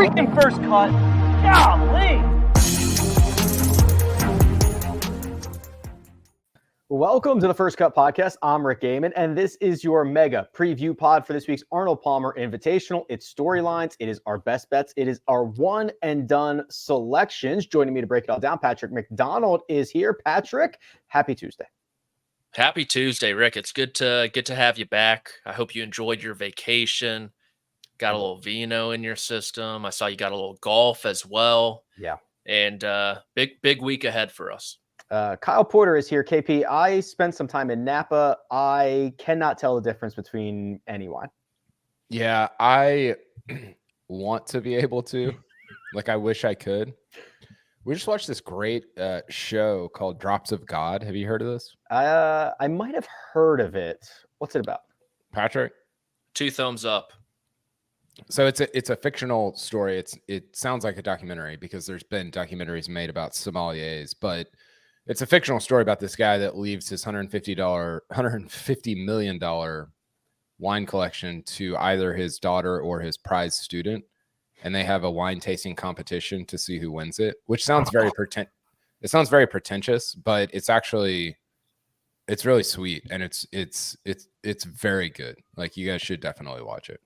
freaking first cut. Golly. Welcome to the First Cut Podcast. I'm Rick Gehman, and this is your mega preview pod for this week's Arnold Palmer Invitational. It's storylines, it is our best bets, it is our one and done selections. Joining me to break it all down, Patrick McDonald is here. Patrick, happy Tuesday. Happy Tuesday, Rick. It's good to have you back. I hope you enjoyed your vacation. Got a little vino in your system. I saw you got a little golf as well. Yeah. And big week ahead for us. Kyle Porter is here. KP, I spent some time in Napa. I cannot tell the difference between any wine. Yeah, I want to be able to. Like, I wish I could. We just watched this great show called Drops of God. Have you heard of this? I might have heard of it. What's it about? Patrick? 2 thumbs up. So it's a fictional story. It sounds like a documentary because there's been documentaries made about sommeliers, but it's a fictional story about this guy that leaves his $150 million wine collection to either his daughter or his prize student. And they have a wine tasting competition to see who wins it, which sounds very very pretentious, but it's really sweet. And it's very good. Like, you guys should definitely watch it.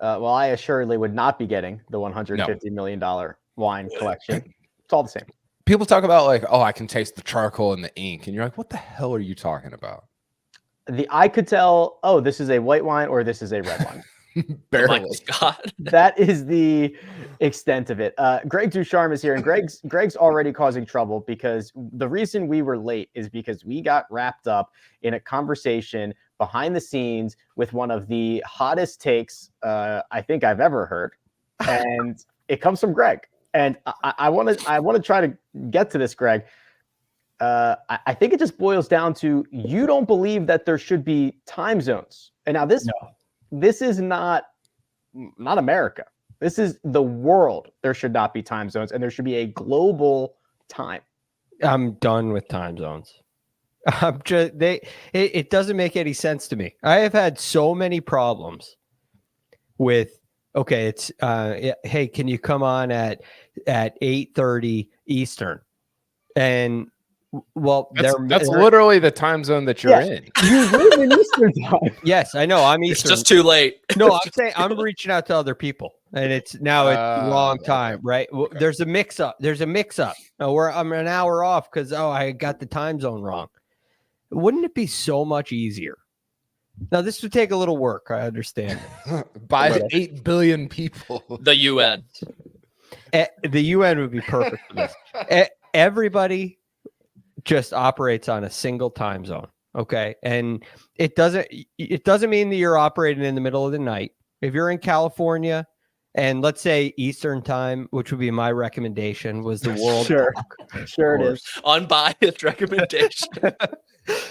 Well, I assuredly would not be getting the $150 million wine collection. It's all the same. People talk about like, oh, I can taste the charcoal and the ink. And you're like, what the hell are you talking about? I could tell, oh, this is a white wine or this is a red wine. Barely. That is the extent of it. Greg DuCharme is here, and Greg's already causing trouble because the reason we were late is because we got wrapped up in a conversation behind the scenes with one of the hottest takes I think I've ever heard, and it comes from Greg. And I want to try to get to this, Greg. I think it just boils down to you don't believe that there should be time zones. And now this is not America. This is the world. There should not be time zones, and there should be a global time. I'm done with time zones. It doesn't make any sense to me. I have had so many problems with, okay, it's hey, can you come on at 8:30 Eastern? And well, that's literally the time zone that you're in. You live in Eastern time. Yes, I know. I'm Eastern. It's just too late. No, I'm saying I'm reaching out to other people, and it's wrong time, right? Well, there's a mix up. I'm an hour off because I got the time zone wrong. Wouldn't it be so much easier? Now, this would take a little work. I understand. By 8 billion people. The UN. The UN would be perfect for this. Everybody just operates on a single time zone. Okay. And it doesn't mean that you're operating in the middle of the night. If you're in California and let's say Eastern time, which would be my recommendation, was the world. Sure it is. Unbiased recommendation.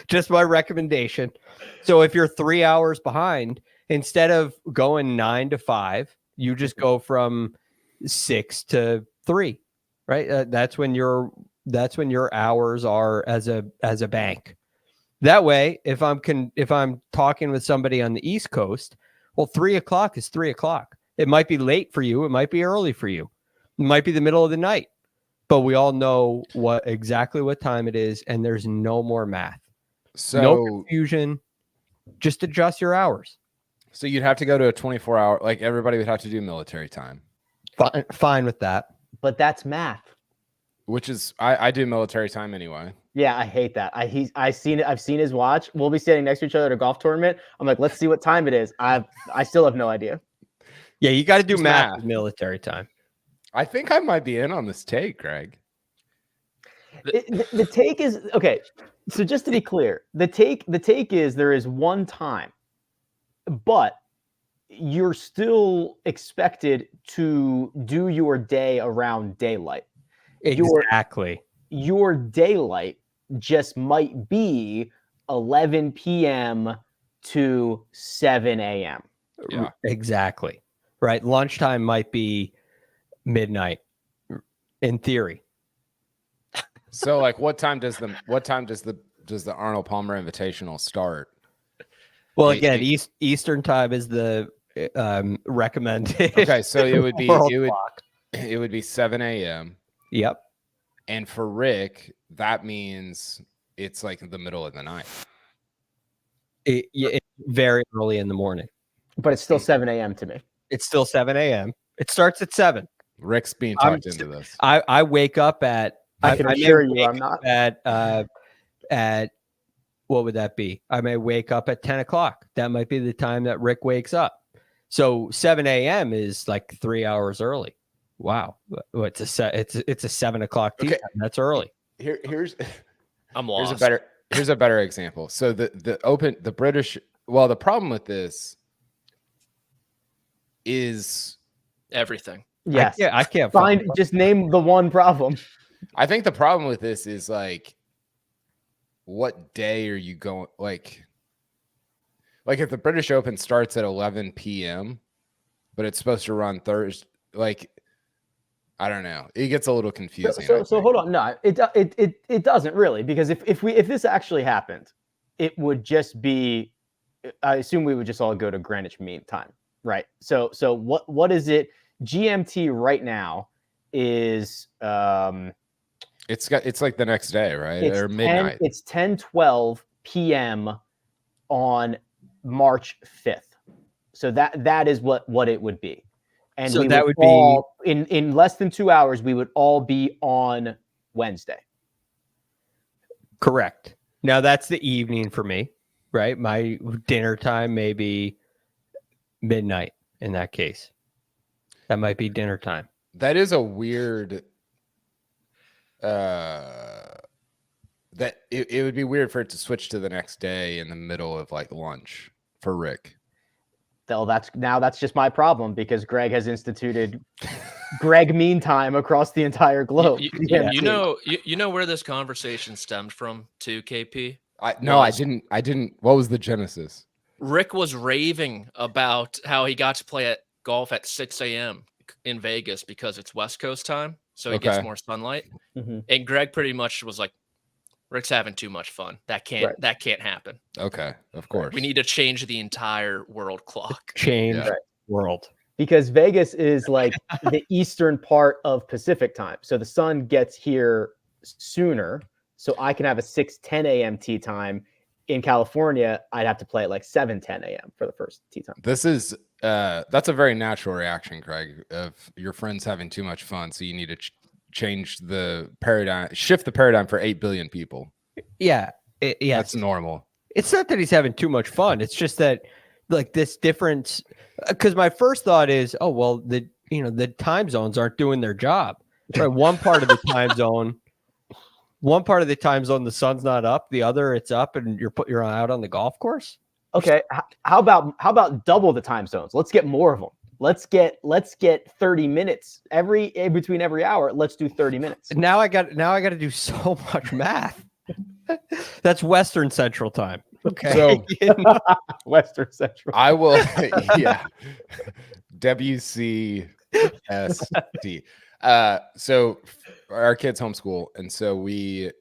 Just my recommendation. So if you're 3 hours behind, instead of going 9 to 5, you just go from 6 to 3, right? That's when your hours are as a bank. That way, if I'm talking with somebody on the East Coast, well, 3 o'clock is 3 o'clock. It might be late for you. It might be early for you. It might be the middle of the night, but we all know exactly what time it is, and there's no more math. So no confusion. Just adjust your hours. So you'd have to go to a 24-hour, like everybody would have to do military time. Fine with that. But that's math. Which is, I do military time anyway. Yeah, I hate that. I've seen his watch. We'll be standing next to each other at a golf tournament. I'm like, let's see what time it is. I still have no idea. Yeah, you got to do math with military time. I think I might be in on this take, Greg. The take is okay. So just to be clear, the take is there is one time, but you're still expected to do your day around daylight. Exactly. Your daylight just might be 11 p.m. to 7 a.m. Yeah, exactly. Right. Lunchtime might be midnight in theory. So like what time does the Arnold Palmer Invitational start? Well, again, Eastern time is the recommended. Okay, so it would be it would be 7 a.m. Yep. And for Rick, that means it's like the middle of the night. It's very early in the morning. But it's still 7 a.m. to me. It's still 7 a.m. It starts at 7. Rick's being talked into this. I wake up at. I can assure you I'm not. At what would that be? I may wake up at 10 o'clock. That might be the time that Rick wakes up. So 7 a.m. is like 3 hours early. Wow. It's a 7 o'clock tea time. That's early. Here's I'm lost. Here's a better example. So the British, well, the problem with this is everything. Yes. I can't just name the one problem. I think the problem with this is like, what day are you going? Like if the British Open starts at 11 p.m., but it's supposed to run Thursday, like, I don't know. It gets a little confusing. So hold on. No, it doesn't really, because if this actually happened, it would just be, I assume we would just all go to Greenwich Mean Time, right? So what is it? GMT right now is it's like the next day, right? Or midnight. It's 10:12 p.m. on March 5th. So that is what it would be. And so we that would be in less than 2 hours, we would all be on Wednesday. Correct. Now that's the evening for me, right? My dinner time may be midnight in that case. That might be dinner time. That is a weird that it would be weird for it to switch to the next day in the middle of like lunch for Rick. Well, that's just my problem, because Greg has instituted Greg Mean Time across the entire globe. You know where this conversation stemmed from too, KP? I didn't. What was the genesis? Rick was raving about how he got to play at golf at 6 a.m. in Vegas because it's West Coast time, so he gets more sunlight. Mm-hmm. And Greg pretty much was like, Rick's having too much fun. That can't happen. Okay, of course. We need to change the entire world clock. World. Because Vegas is like the eastern part of Pacific time. So the sun gets here sooner. So I can have a 6:10 a.m. tee time. In California, I'd have to play at like 7:10 a.m. for the first tee time. This is that's a very natural reaction, Craig, of your friends having too much fun. So you need to change the paradigm, shift the paradigm for 8 billion people. Yeah. That's normal. It's not that he's having too much fun. It's just that like this difference, because my first thought is, oh, well, the time zones aren't doing their job. Right. One part of the time zone, the sun's not up. The other, it's up, and you're out on the golf course. Okay. How about double the time zones? Let's get more of them. Let's get 30 minutes between every hour. Let's do 30 minutes. Now I got to do so much math. That's Western Central Time. Okay. So Western Central. I will. Yeah. WCST. So our kids homeschool, and so we're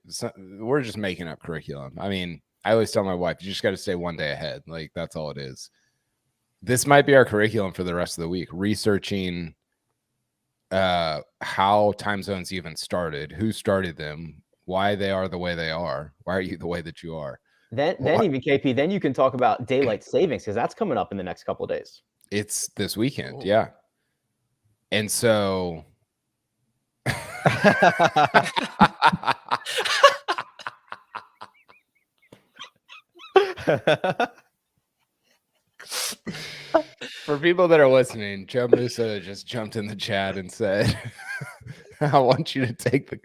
just making up curriculum. I mean, I always tell my wife, you just got to stay one day ahead. Like, that's all it is. This might be our curriculum for the rest of the week, researching how time zones even started, who started them, why they are the way they are, why are you the way that you are. Then even KP, then you can talk about daylight savings, because that's coming up in the next couple of days. It's this weekend, yeah. And so for people that are listening, Joe Musa just jumped in the chat and said, I want you to take the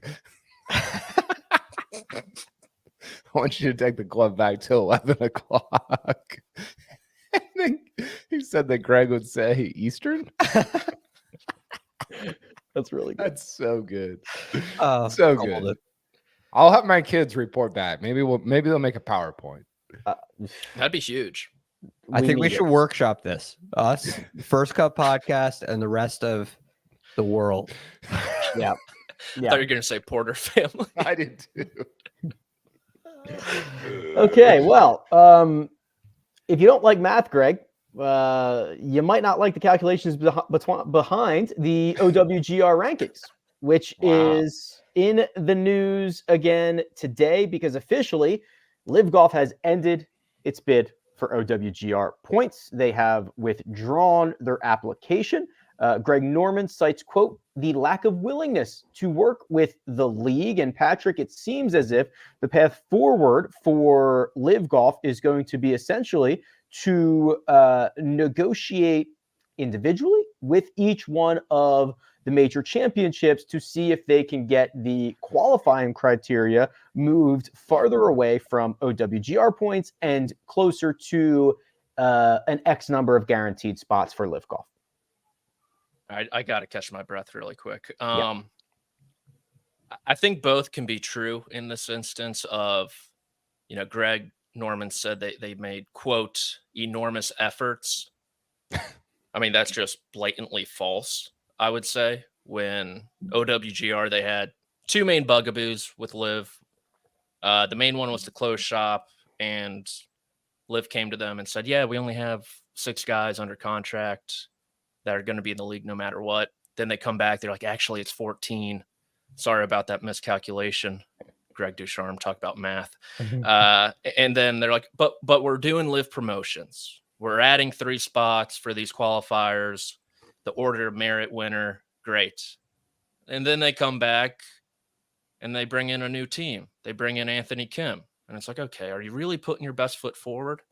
club back till 11 o'clock. I think he said that Greg would say Eastern. That's really good. That's so good. So good. I'll have my kids report back. Maybe they'll make a PowerPoint. That'd be huge. I think we should workshop this. Us, First Cup Podcast, and the rest of the world. Yeah. I thought you were going to say Porter family. I did too. Okay, well, if you don't like math, Greg, You might not like the calculations behind the OWGR rankings, which is in the news again today because officially LIV Golf has ended its bid for OWGR points. They have withdrawn their application. Greg Norman cites, quote, the lack of willingness to work with the league. And Patrick, it seems as if the path forward for LIV Golf is going to be essentially to negotiate individually with each one of the major championships to see if they can get the qualifying criteria moved farther away from OWGR points and closer to an X number of guaranteed spots for LIV Golf. I got to catch my breath really quick. I think both can be true in this instance of, Greg Norman said they made, quote, enormous efforts. I mean, that's just blatantly false, I would say. When OWGR, they had two main bugaboos with LIV. The main one was the closed shop, and LIV came to them and said, yeah, we only have 6 guys under contract that are going to be in the league no matter what. Then they come back. They're like, actually, it's 14. Sorry about that miscalculation. Greg DuCharme, talk about math. And then they're like, but we're doing LIV promotions. We're adding 3 spots for these qualifiers, the order of merit winner. Great. And then they come back and they bring in a new team. They bring in Anthony Kim. And it's like, okay, are you really putting your best foot forward?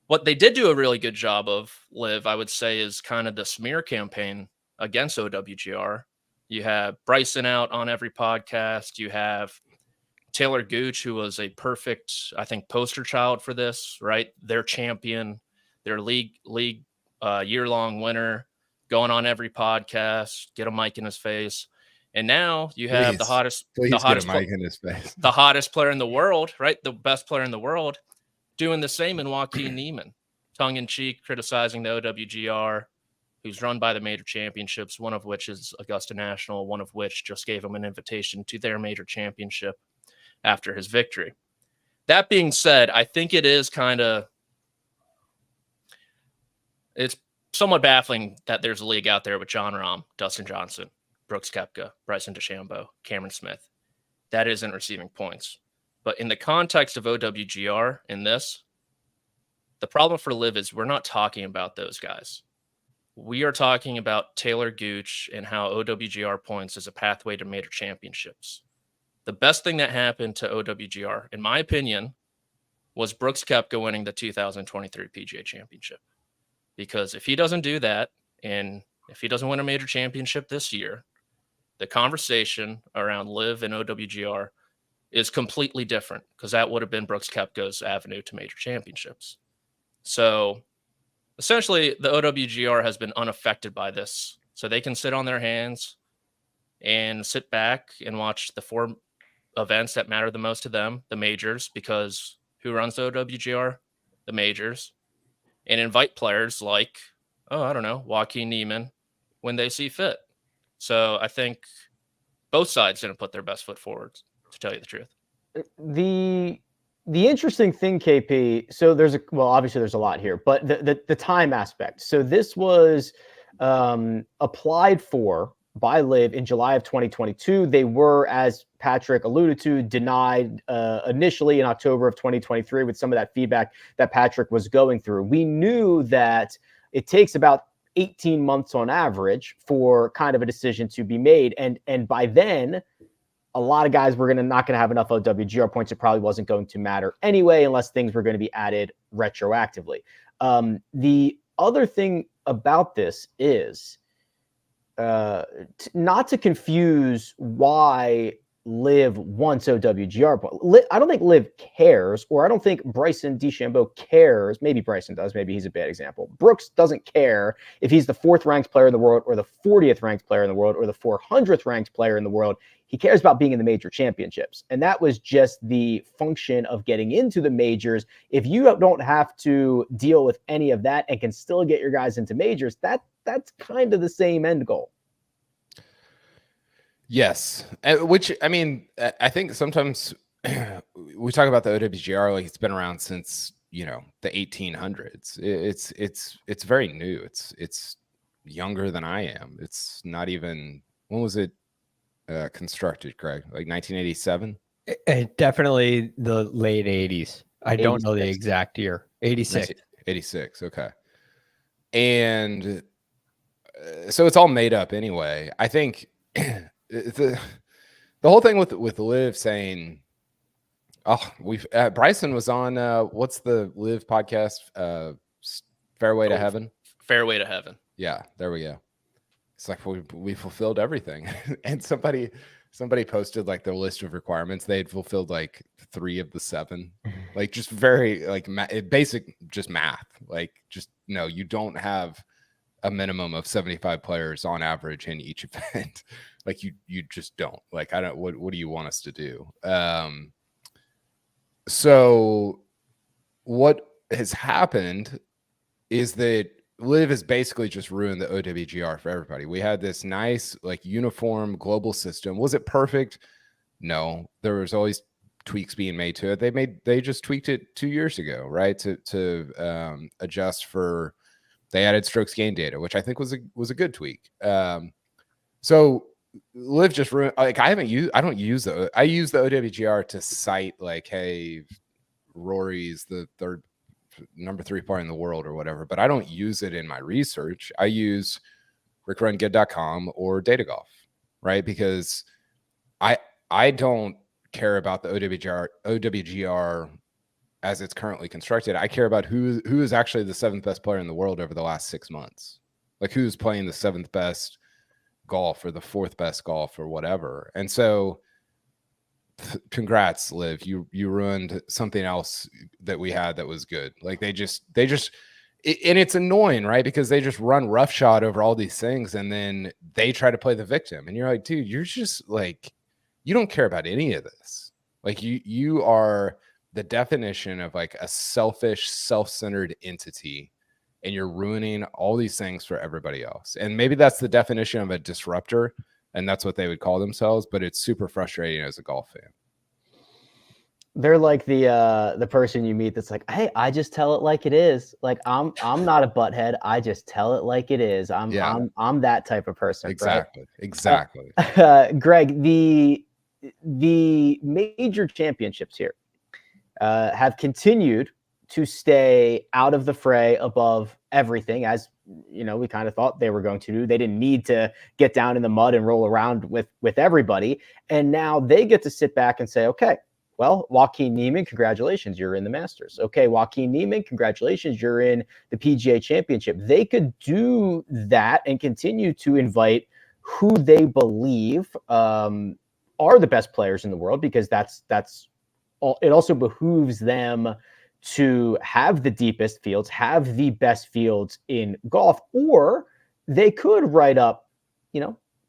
What they did do a really good job of, LIV, I would say, is kind of the smear campaign against OWGR. You have Bryson out on every podcast. You have Taylor Gooch, who was a perfect, I think, poster child for this, right? Their champion, their league year-long winner, going on every podcast, get a mic in his face. And now you have the hottest get a mic in his face. The hottest player in the world, right? The best player in the world, doing the same in Joaquin Niemann, tongue-in-cheek, criticizing the OWGR, who's run by the major championships, one of which is Augusta National, one of which just gave him an invitation to their major championship after his victory. That being said, I think it is it's somewhat baffling that there's a league out there with John Rahm, Dustin Johnson, Brooks Koepka, Bryson DeChambeau, Cameron Smith that isn't receiving points. But in the context of OWGR in this, the problem for LIV is we're not talking about those guys. We are talking about Taylor Gooch and how OWGR points is a pathway to major championships. The best thing that happened to OWGR, in my opinion, was Brooks Koepka winning the 2023 PGA Championship. Because if he doesn't do that, and if he doesn't win a major championship this year, the conversation around LIV and OWGR is completely different, because that would have been Brooks Koepka's avenue to major championships. So essentially, the OWGR has been unaffected by this. So they can sit on their hands and sit back and watch the 4 events that matter the most to them, the majors, because who runs the OWGR? The majors. And invite players like, Joaquin Niemann when they see fit. So I think both sides didn't put their best foot forward, to tell you the truth. The interesting thing, KP, so obviously there's a lot here, but the time aspect. So this was applied for by LIV in July of 2022. They were, as Patrick alluded to, denied initially in October of 2023 with some of that feedback that Patrick was going through. We knew that it takes about 18 months on average for kind of a decision to be made. And by then, a lot of guys were not going to have enough OWGR points. It probably wasn't going to matter anyway, unless things were going to be added retroactively. The other thing about this is not to confuse why LIV wants OWGR. I don't think LIV cares, or I don't think Bryson DeChambeau cares. Maybe Bryson does. Maybe he's a bad example. Brooks doesn't care if he's the 4th ranked player in the world, or the 40th ranked player in the world, or the 400th ranked player in the world. He cares about being in the major championships. And that was just the function of getting into the majors. If you don't have to deal with any of that and can still get your guys into majors, that's kind of the same end goal. Yes. Which, I think sometimes we talk about the OWGR like it's been around since the 1800s. It's very new. It's younger than I am. It's not even, when was it constructed, Greg? Like 1987? Definitely the late 80s. I don't know the 86. exact year. 86. 86. Okay. And so it's all made up anyway. I think the whole thing with LIV saying, oh, Bryson was on what's the LIV podcast? Fairway to Heaven. Fairway to Heaven. Yeah, there we go. It's like we fulfilled everything. And somebody posted like their list of requirements. They had fulfilled like 3 of the 7, like just very like basic, just math. Like just no, you don't have a minimum of 75 players on average in each event. Like you just don't. Like I don't. What do you want us to do? So what has happened is that LIV has basically just ruined the OWGR for everybody. We had this nice, like, uniform global system. Was it perfect? No. There was always tweaks being made to it. They just tweaked it 2 years ago, right? To adjust for, they added strokes gain data, which I think was a good tweak. So LIV just ruined, like, I don't use I use the OWGR to cite, like, hey, Rory's the number 3 player in the world or whatever, but I don't use it in my research. I use rickrungood.com or Data Golf, right? Because I don't care about the OWGR as it's currently constructed. I care about who is actually the 7th best player in the world over the last 6 months. Like who's playing the 7th best golf or the 4th best golf or whatever. And so congrats, LIV. You ruined something else that we had that was good. Like they just and it's annoying, right? Because they just run roughshod over all these things and then they try to play the victim. And you're like, dude, you're just like, you don't care about any of this. Like you are the definition of like a selfish, self-centered entity, and you're ruining all these things for everybody else. And maybe that's the definition of a disruptor, and that's what they would call themselves, but it's super frustrating as a golf fan. They're like the person you meet that's like, hey, I just tell it like it is. Like I'm not a butthead. I just tell it like it is. I'm that type of person. Exactly. Right? Exactly. Greg, the major championships here have continued to stay out of the fray above everything, as you know, we kind of thought they were going to do. They didn't need to get down in the mud and roll around with everybody. And now they get to sit back and say, okay, well, Joaquin Niemann, congratulations, you're in the Masters. Okay, Joaquin Niemann, congratulations, you're in the PGA Championship. They could do that and continue to invite who they believe are the best players in the world, because that's all. It also behooves them to have the deepest fields, have the best fields in golf, or they could write up,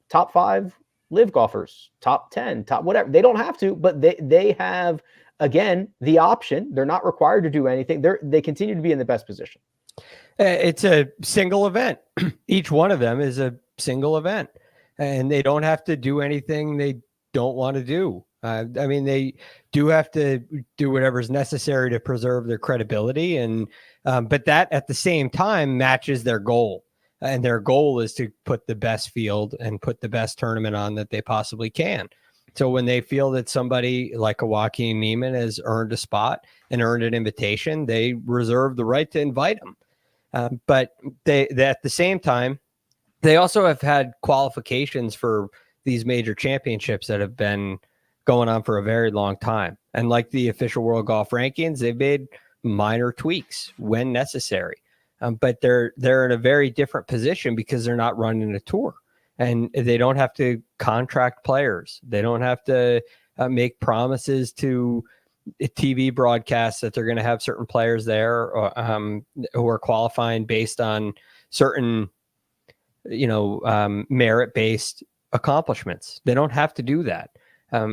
top 5 LIV golfers, top 10, top whatever. They don't have to, but they have, again, the option. They're not required to do anything. They continue to be in the best position. It's a single event. Each one of them is a single event, and they don't have to do anything they don't want to do. I mean, they do have to do whatever's necessary to preserve their credibility, and but that at the same time matches their goal. And their goal is to put the best field and put the best tournament on that they possibly can. So when they feel that somebody like a Joaquin Niemann has earned a spot and earned an invitation, they reserve the right to invite them. But they at the same time, they also have had qualifications for these major championships that have been going on for a very long time. And like the official World Golf Rankings, they've made minor tweaks when necessary. But they're in a very different position because they're not running a tour, and they don't have to contract players. They don't have to make promises to TV broadcasts that they're going to have certain players there who are qualifying based on certain, merit-based accomplishments. They don't have to do that,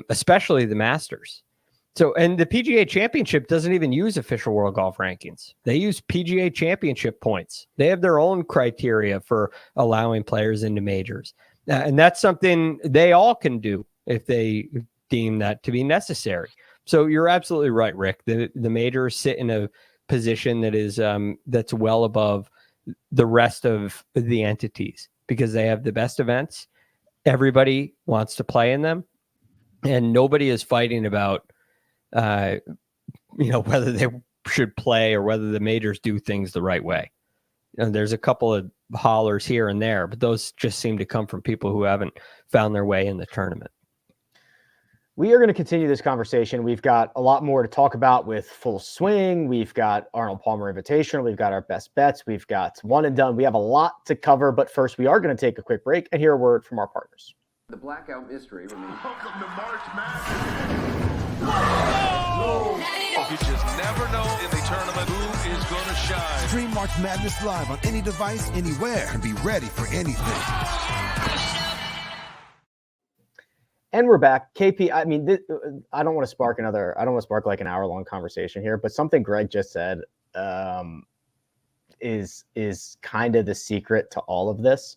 especially the Masters. So, and the PGA Championship doesn't even use official World Golf Rankings. They use PGA Championship points. They have their own criteria for allowing players into majors. And that's something they all can do if they deem that to be necessary. So you're absolutely right, Rick. The majors sit in a position that is that's well above the rest of the entities because they have the best events. Everybody wants to play in them, and nobody is fighting about whether they should play or whether the majors do things the right way. And there's a couple of hollers here and there, but those just seem to come from people who haven't found their way in the tournament. We are going to continue this conversation. We've got a lot more to talk about with Full Swing. We've got Arnold Palmer Invitational. We've got our best bets. We've got one and done. We have a lot to cover, but first we are going to take a quick break and hear a word from our partners. The blackout mystery remains. Welcome to March Madness. Oh! You just never know in the tournament who is going to shine. Stream March Madness live on any device, anywhere, and be ready for anything. And we're back. KP, I mean, I don't want to spark like an hour-long conversation here, but something Greg just said is kind of the secret to all of this.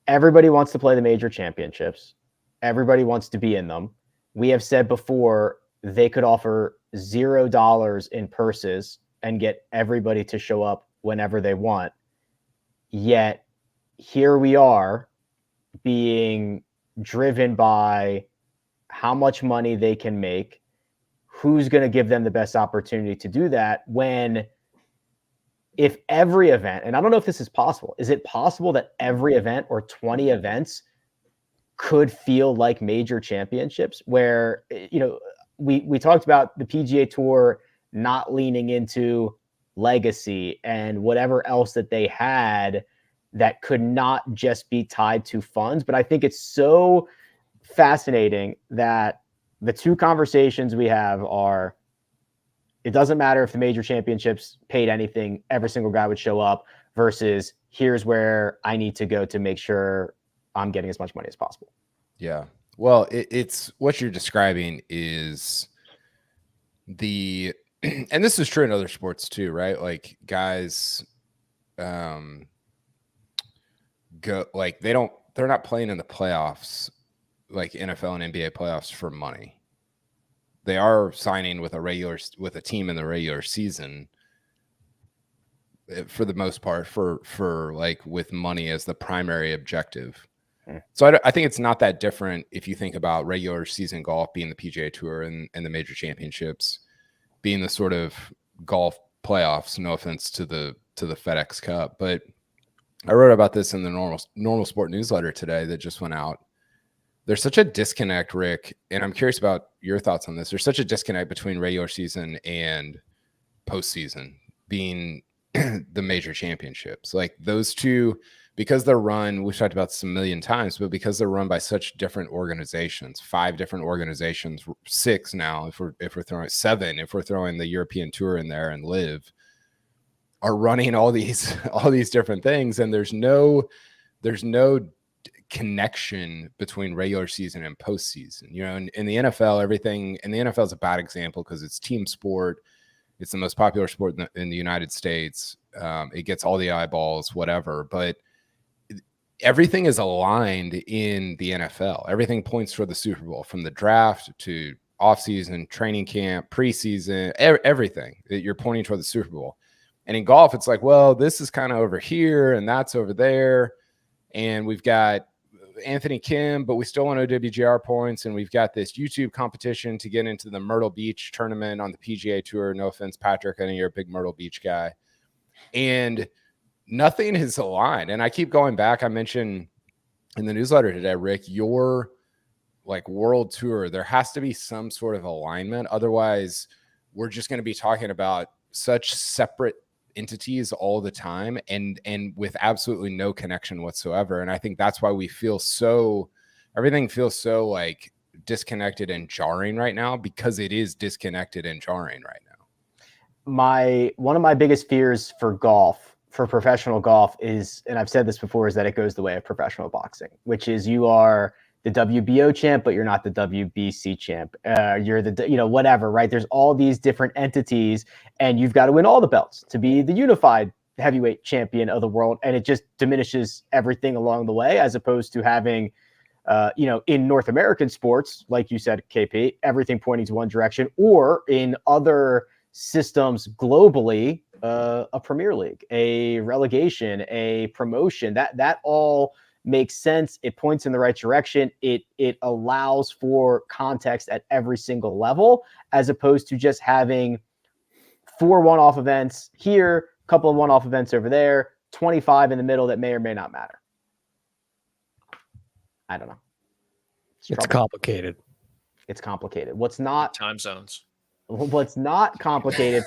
Everybody wants to play the major championships. Everybody wants to be in them. We have said before they could offer $0 in purses and get everybody to show up whenever they want. Yet here we are being driven by how much money they can make, who's going to give them the best opportunity to do that, when if every event, and I don't know if this is possible, is it possible that every event or 20 events could feel like major championships where, we talked about the PGA Tour not leaning into legacy and whatever else that they had that could not just be tied to funds. But I think it's so fascinating that the two conversations we have are, it doesn't matter if the major championships paid anything, every single guy would show up, versus here's where I need to go to make sure I'm getting as much money as possible. Yeah. Well, it's what you're describing is and this is true in other sports too, right? Like guys, they're not playing in the playoffs, like NFL and NBA playoffs, for money. They are signing with a team in the regular season for the most part for like with money as the primary objective. So I think it's not that different if you think about regular season golf being the PGA Tour and the major championships being the sort of golf playoffs. No offense to the FedEx Cup, but I wrote about this in the normal sport newsletter today that just went out. There's such a disconnect, Rick, and I'm curious about your thoughts on this. There's such a disconnect between regular season and postseason being the major championships. Like those two, because they're run, we've talked about this a million times, but because they're run by such different organizations, 5 different organizations, 6 now, if we're throwing 7, if we're throwing the European Tour in there and LIV, are running all these different things, and there's no connection between regular season and postseason. In the NFL, everything, and the NFL is a bad example because it's team sport. It's the most popular sport in the United States. It gets all the eyeballs, whatever, but everything is aligned in the NFL. Everything points toward the Super Bowl, from the draft to offseason, training camp, preseason, everything that you're pointing toward the Super Bowl. And in golf, it's like, well, this is kind of over here and that's over there. And we've got Anthony Kim, but we still want OWGR points. And we've got this YouTube competition to get into the Myrtle Beach tournament on the PGA Tour. No offense, Patrick, I know you're a big Myrtle Beach guy. And nothing is aligned. And I keep going back. I mentioned in the newsletter today, Rick, your like world tour, there has to be some sort of alignment. Otherwise, we're just going to be talking about such separate entities all the time and with absolutely no connection whatsoever. And I think that's why everything feels so like disconnected and jarring right now, because it is disconnected and jarring right now. One of my biggest fears for professional golf is, and I've said this before, is that it goes the way of professional boxing, which is you are the WBO champ, but you're not the WBC champ. You're the, whatever, right? There's all these different entities and you've got to win all the belts to be the unified heavyweight champion of the world. And it just diminishes everything along the way, as opposed to having, in North American sports, like you said, KP, everything pointing to one direction, or in other systems globally, a Premier League, a relegation, a promotion, that all makes sense. It points in the right direction. It allows for context at every single level, as opposed to just having 4 one-off events here, a couple of one-off events over there, 25 in the middle that may or may not matter. I don't know. It's complicated. It's complicated. What's not Time zones. What's not complicated,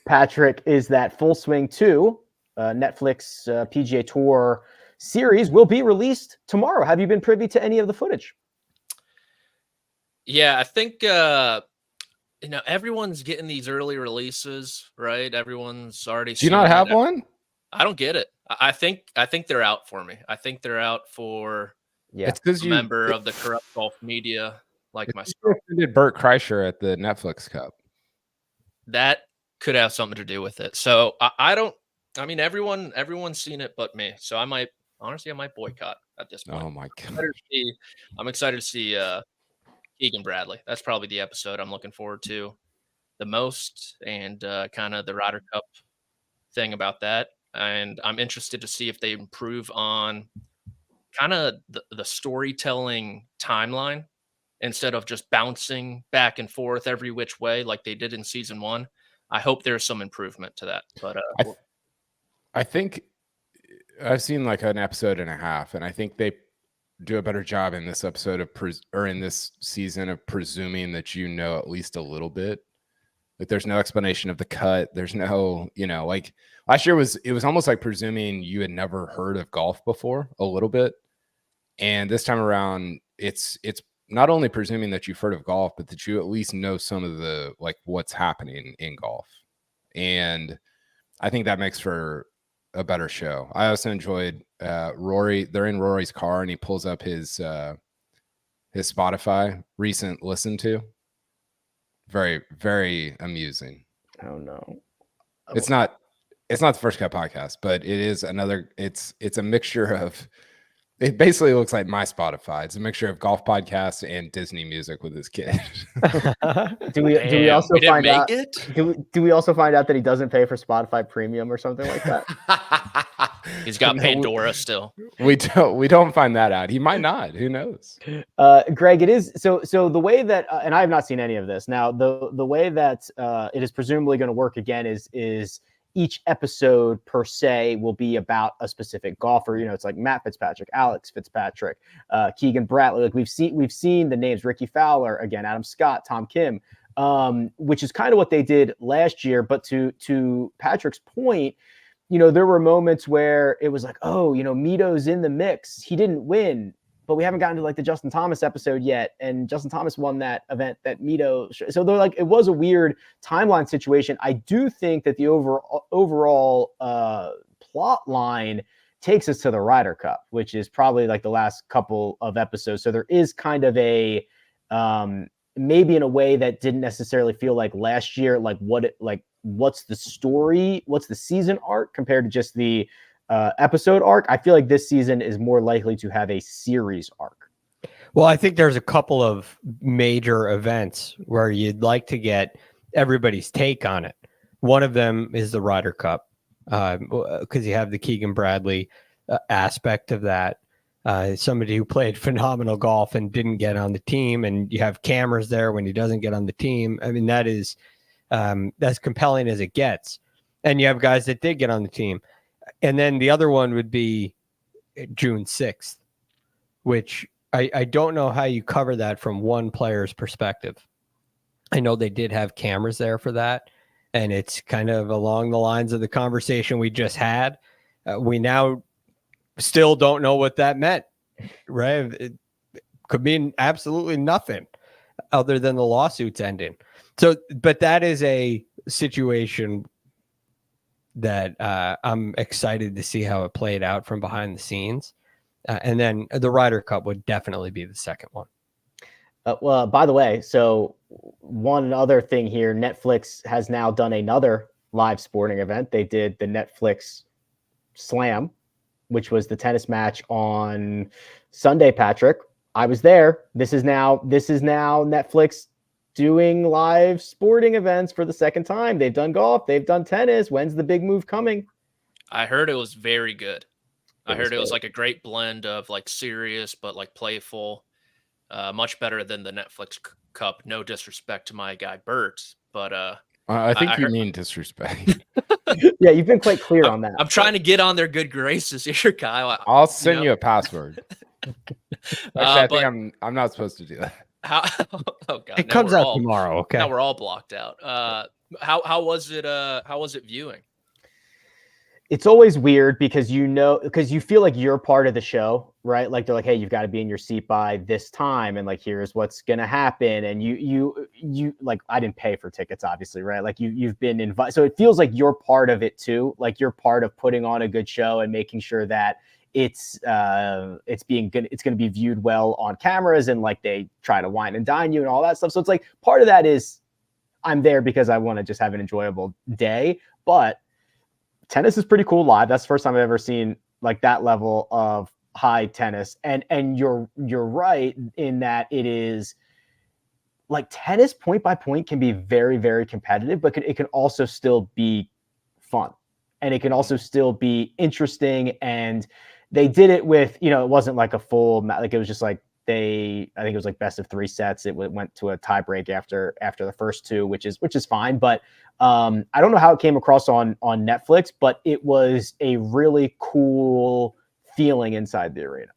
Patrick, is that Full Swing 2, Netflix PGA Tour series, will be released tomorrow. Have you been privy to any of the footage? Yeah, I think everyone's getting these early releases, right? Everyone's already. Do you not have one? I don't get it. I think they're out for me. I think they're out for It's because a member of the corrupt golf media like myself. You did Bert Kreischer at the Netflix Cup. That could have something to do with it. So I don't. I mean, everyone's seen it but me. So I might boycott at this point. Oh my god! I'm excited to see Keegan Bradley. That's probably the episode I'm looking forward to the most, and kind of the Ryder Cup thing about that. And I'm interested to see if they improve on kind of the storytelling timeline instead of just bouncing back and forth every which way like they did in season 1. I hope there's some improvement to that. But I think I've seen like an episode and a half, and I think they do a better job in this episode in this season of presuming that at least a little bit. Like there's no explanation of the cut. There's no, like last year it was almost like presuming you had never heard of golf before a little bit. And this time around, it's not only presuming that you've heard of golf, but that you at least know some of the, like what's happening in golf. And I think that makes for a better show. I also enjoyed Rory. They're in Rory's car and he pulls up his Spotify recent listen to. Very, very amusing. Oh no. It's not the First Cut podcast, but it is it's a mixture of, it basically looks like my Spotify. It's a mixture of golf podcasts and Disney music with his kid. Do we also find out that he doesn't pay for Spotify Premium or something like that? He's got Pandora still. We don't find that out. He might not. Who knows? Greg, it is so the way that and I have not seen any of this. Now the way that it is presumably going to work again is each episode per se will be about a specific golfer. It's like Matt Fitzpatrick, Alex Fitzpatrick, Keegan Bradley. Like we've seen the names Ricky Fowler, again, Adam Scott, Tom Kim, which is kind of what they did last year. But to Patrick's point, there were moments where it was like, oh, Mito's in the mix. He didn't win, but we haven't gotten to like the Justin Thomas episode yet. And Justin Thomas won that event that Mito. So they're like, it was a weird timeline situation. I do think that the overall plot line takes us to the Ryder Cup, which is probably like the last couple of episodes. So there is kind of a, maybe in a way that didn't necessarily feel like last year, what's the story? What's the season arc compared to just the episode arc? I feel like this season is more likely to have a series arc. Well, I think there's a couple of major events where you'd like to get everybody's take on it. One of them is the Ryder Cup, because you have the Keegan Bradley aspect of that. Somebody who played phenomenal golf and didn't get on the team, and you have cameras there when he doesn't get on the team. I mean, that is that's compelling as it gets. And you have guys that did get on the team. And then the other one would be June 6th, which I don't know how you cover that from one player's perspective. I know they did have cameras there for that, and it's kind of along the lines of the conversation we just had. We now still don't know what that meant, right? It could mean absolutely nothing other than the lawsuits ending. So, but that is a situation that I'm excited to see how it played out from behind the scenes. And then the Ryder Cup would definitely be the second one. Well, by the way, so one other thing here, Netflix has now done another live sporting event. They did the Netflix Slam, which was the tennis match on Sunday, Patrick. I was there. This is now Netflix doing live sporting events for the second time. They've done golf, they've done tennis. When's the big move coming? I heard it was very good. I heard it was great. like a great blend of like serious but like playful. Much better than the Netflix Cup. No disrespect to my guy Bert, but I think I you heard- mean disrespect. Yeah, you've been quite clear on that. I'm trying to get on their good graces here, Kyle. I'll send know? you a password. Actually, I think I'm not supposed to do that. How? Oh God! It now comes we're out all- tomorrow. Okay. Now we're all blocked out. How was it? How was it viewing? It's always weird because you feel like you're part of the show, right? Like they're like, hey, you've got to be in your seat by this time, and like here's what's gonna happen. And you like, I didn't pay for tickets, obviously, right? Like you've been invited, so it feels like you're part of it too. Like you're part of putting on a good show and making sure that it's being good. It's going to be viewed well on cameras, and like they try to wine and dine you and all that stuff. So it's like part of that is I'm there because I want to just have an enjoyable day, but tennis is pretty cool live. That's the first time I've ever seen like that level of high tennis. And you're right in that it is like tennis point by point can be very, very competitive, but it can also still be fun. And it can also still be interesting. And they did it with, it wasn't like a full, like it was just like I think it was like best of 3 sets. It went to a tie break after the first 2, which is fine. But I don't know how it came across on Netflix, but it was a really cool feeling inside the arena.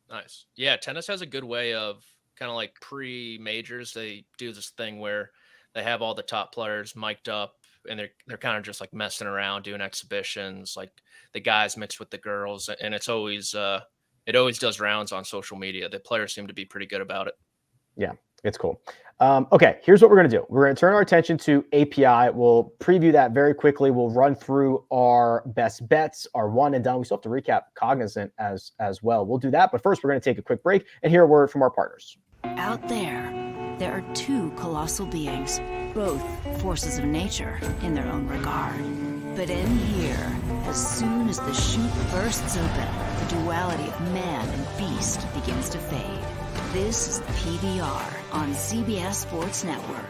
Nice. Yeah, tennis has a good way of kind of like pre-majors. They do this thing where they have all the top players mic'd up, and they're kind of just like messing around, doing exhibitions, like the guys mixed with the girls, and it's always it always does rounds on social media. The players seem to be pretty good about it. Yeah, it's cool. Okay, here's what we're going to do. We're going to turn our attention to API. We'll preview that very quickly. We'll run through our best bets, our one and done. We still have to recap Cognizant as well. We'll do that. But first, we're going to take a quick break and hear a word from our partners. Out there are 2 colossal beings, both forces of nature in their own regard. But in here, as soon as the chute bursts open, the duality of man and beast begins to fade. This is PBR on CBS Sports Network.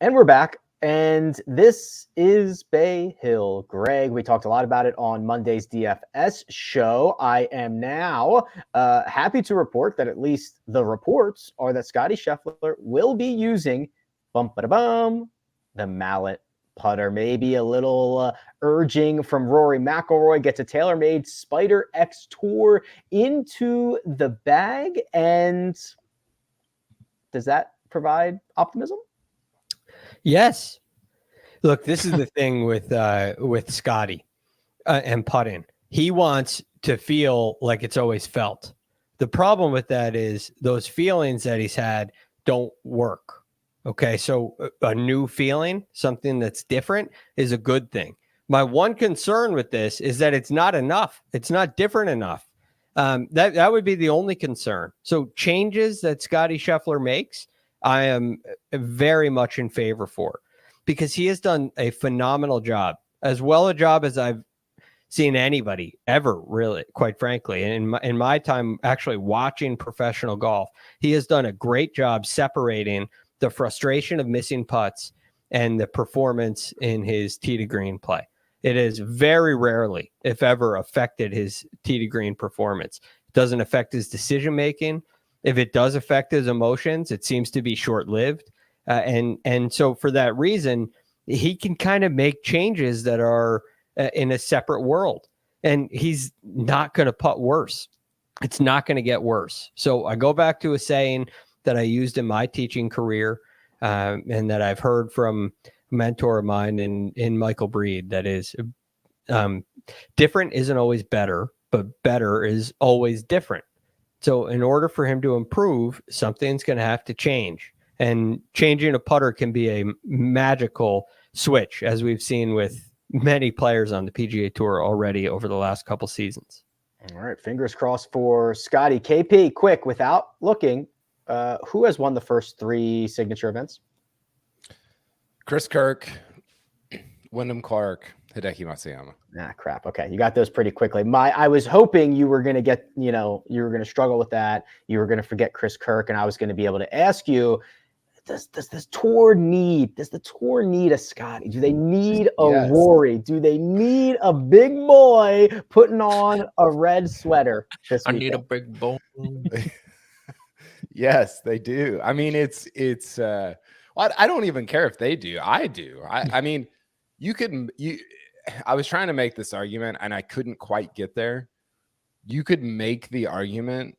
And we're back. And this is Bay Hill. Greg, we talked a lot about it on Monday's DFS show. I am now happy to report that at least the reports are that Scotty Scheffler will be using the mallet putter. Maybe a little urging from Rory McIlroy gets a TaylorMade Spider X Tour into the bag. And does that provide optimism? Yes. Look, this is the thing with Scotty and putting. He wants to feel like it's always felt. The problem with that is those feelings that he's had don't work. Okay, so a new feeling, something that's different, is a good thing. My one concern with this is that it's not enough. It's not different enough. That would be the only concern. So changes that Scotty Scheffler makes, I am very much in favor for, because he has done a phenomenal job, as well a job as I've seen anybody ever, really, quite frankly. And in my time actually watching professional golf, he has done a great job separating the frustration of missing putts and the performance in his tee to green play. It has very rarely, if ever, affected his tee to green performance. It doesn't affect his decision making. If it does affect his emotions, it seems to be short-lived. And so for that reason, he can kind of make changes that are in a separate world. And he's not going to putt worse. It's not going to get worse. So I go back to a saying that I used in my teaching career, and that I've heard from a mentor of mine in Michael Breed, that is, different isn't always better, but better is always different. So in order for him to improve, something's going to have to change. And changing a putter can be a magical switch, as we've seen with many players on the PGA Tour already over the last couple seasons. All right, fingers crossed for Scotty. KP, quick, without looking, who has won the first 3 signature events? Chris Kirk, Wyndham Clark Hideki Matsuyama. Ah, crap. Okay, you got those pretty quickly. I was hoping you were going to get, you were going to struggle with that. You were going to forget Chris Kirk, and I was going to be able to ask you, does the tour need a Scotty? Do they need a Rory? Do they need a big boy putting on a red sweater this weekend? I need a big boy. Yes, they do. I mean, it's I don't even care if they do. I do. I mean, I was trying to make this argument and I couldn't quite get there. You could make the argument,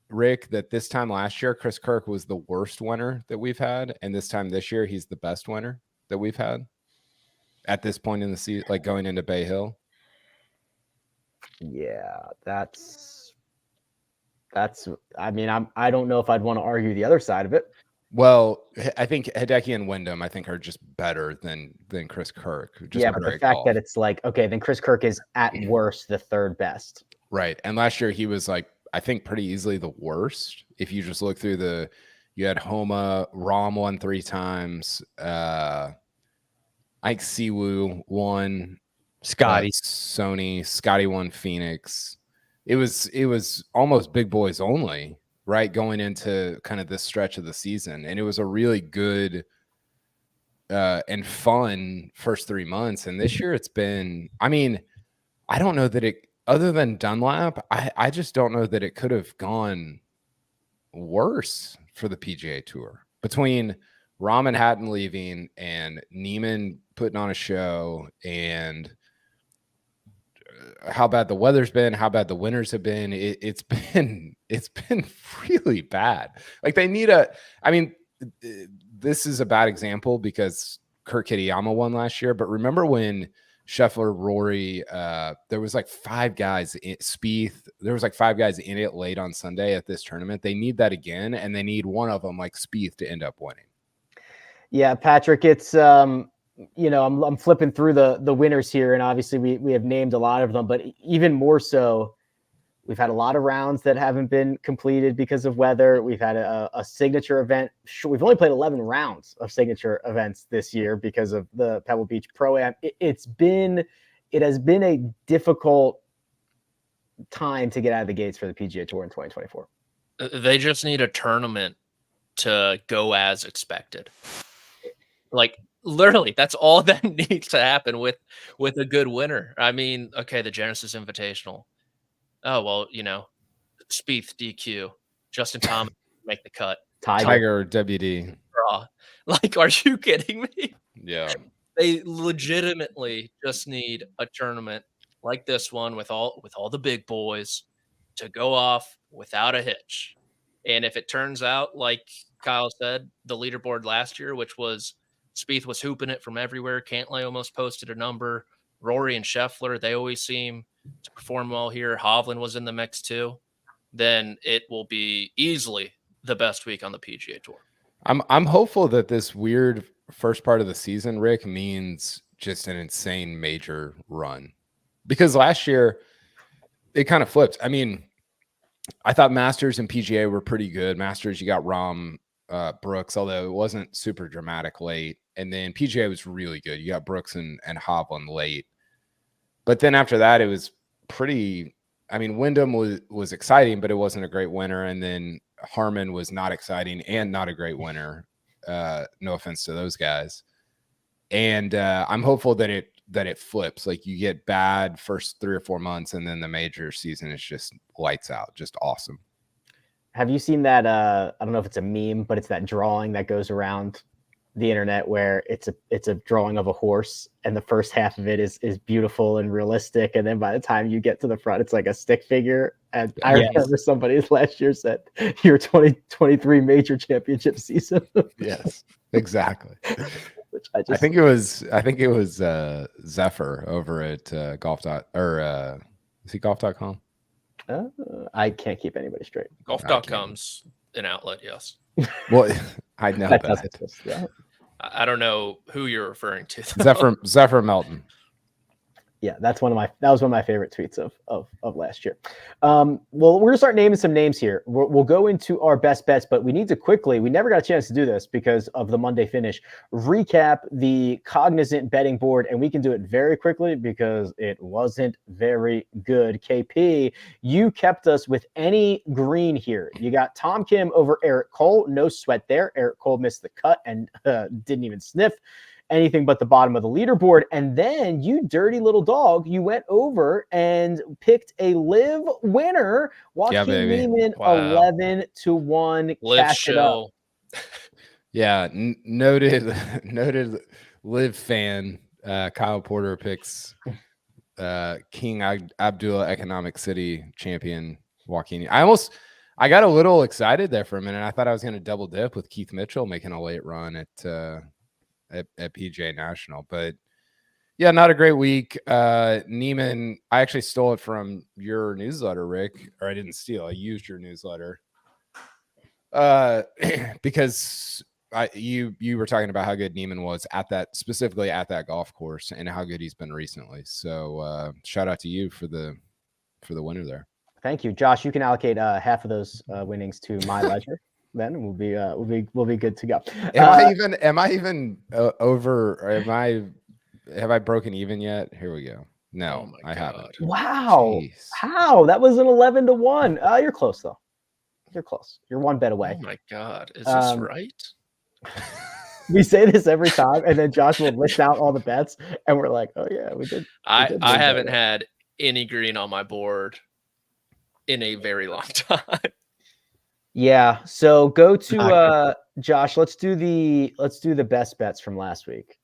Rick, that this time last year, Chris Kirk was the worst winner that we've had. And this time this year, he's the best winner that we've had at this point in the season, like going into Bay Hill. Yeah, I mean, I don't know if I'd want to argue the other side of it. Well, I think Hideki and Wyndham, I think, are just better than Chris Kirk. Yeah, but the fact that it's like, okay, then Chris Kirk is at worst the third best. Right. And last year he was like, I think pretty easily the worst. If you just look through you had Homa, Rahm won 3 times. Ike Siwoo won. Scotty. Scotty won Phoenix. It was almost big boys only, right? Going into kind of this stretch of the season. And it was a really good and fun first 3 months. And this year it's been, I mean, I don't know that other than Dunlap, I just don't know that it could have gone worse for the PGA Tour. Between Rahm and Hatton leaving and Neiman putting on a show and how bad the weather's been, how bad the winters have been, it's been really bad. Like they need this is a bad example because Kurt Kitayama won last year, but remember when Scheffler, Rory, there was like 5 guys in Spieth. There was like 5 guys in it late on Sunday at this tournament. They need that again, and they need one of them like Spieth to end up winning. Yeah, Patrick, it's I'm flipping through the winners here, and obviously we have named a lot of them, but even more so, we've had a lot of rounds that haven't been completed because of weather. We've had a signature event. We've only played 11 rounds of signature events this year because of the Pebble Beach Pro-Am. It has been a difficult time to get out of the gates for the PGA Tour in 2024. They just need a tournament to go as expected. Like literally, that's all that needs to happen with a good winner. I mean, okay, the Genesis Invitational. Oh, well, Spieth DQ, Justin Thomas make the cut. Tiger WD. Draw. Like, are you kidding me? Yeah. They legitimately just need a tournament like this one with all the big boys to go off without a hitch. And if it turns out, like Kyle said, the leaderboard last year, which was Spieth was hooping it from everywhere. Cantlay almost posted a number. Rory and Scheffler, they always seem to perform well here. Hovland was in the mix too. Then it will be easily the best week on the PGA Tour. I'm hopeful that this weird first part of the season, Rick, means just an insane major run. Because last year it kind of flipped. I mean, I thought Masters and PGA were pretty good. Masters, you got Rahm, Brooks, although it wasn't super dramatic late. And then PGA was really good. You got Brooks and Hovland late. But then after that, it was pretty. I mean, Wyndham was exciting, but it wasn't a great winner. And then Harmon was not exciting and not a great winner. No offense to those guys. And I'm hopeful that it flips. Like you get bad first 3 or 4 months, and then the major season is just lights out, just awesome. Have you seen that? I don't know if it's a meme, but it's that drawing that goes around the internet where it's a drawing of a horse, and the first half of it is beautiful and realistic, and then by the time you get to the front, it's like a stick figure. And I remember somebody last year said your 2023 major championship season. Yes, exactly. Which I think it was Zephyr over at golf. Is he golf.com? I can't keep anybody straight. Golf.com's an outlet, yes. Well, I know that. I don't know who you're referring to. Zephyr Melton. Yeah, that was one of my favorite tweets of last year. Well, we're gonna start naming some names here. We'll go into our best bets, but we need to quickly. We never got a chance to do this because of the Monday finish. Recap the Cognizant betting board, and we can do it very quickly because it wasn't very good. KP, you kept us with any green here. You got Tom Kim over Eric Cole. No sweat there. Eric Cole missed the cut and didn't even sniff anything but the bottom of the leaderboard. And then you dirty little dog, you went over and picked a live winner. Joaquin Neiman, 11-1. Live Cash show. it up. Yeah, noted live fan. Kyle Porter picks King Abdullah Economic City champion Joaquin. I got a little excited there for a minute. I thought I was going to double dip with Keith Mitchell making a late run at PGA National, but yeah, not a great week. Neiman, I actually stole it from your newsletter, Rick, or I didn't steal. I used your newsletter because you were talking about how good Neiman was specifically at that golf course and how good he's been recently. So shout out to you for the winner there. Thank you, Josh. You can allocate half of those winnings to my ledger. Then we'll be good to go. Am I even over? Or have I broken even yet? Here we go. No, I haven't. Wow. Jeez. How? That was an 11-1. You're close though. You're close. You're one bet away. Oh my God. Is this right? We say this every time, and then Josh will list out all the bets, and we're like, oh yeah, we did. I haven't had any green on my board in a very long time. Yeah. So go to Josh. Let's do the best bets from last week.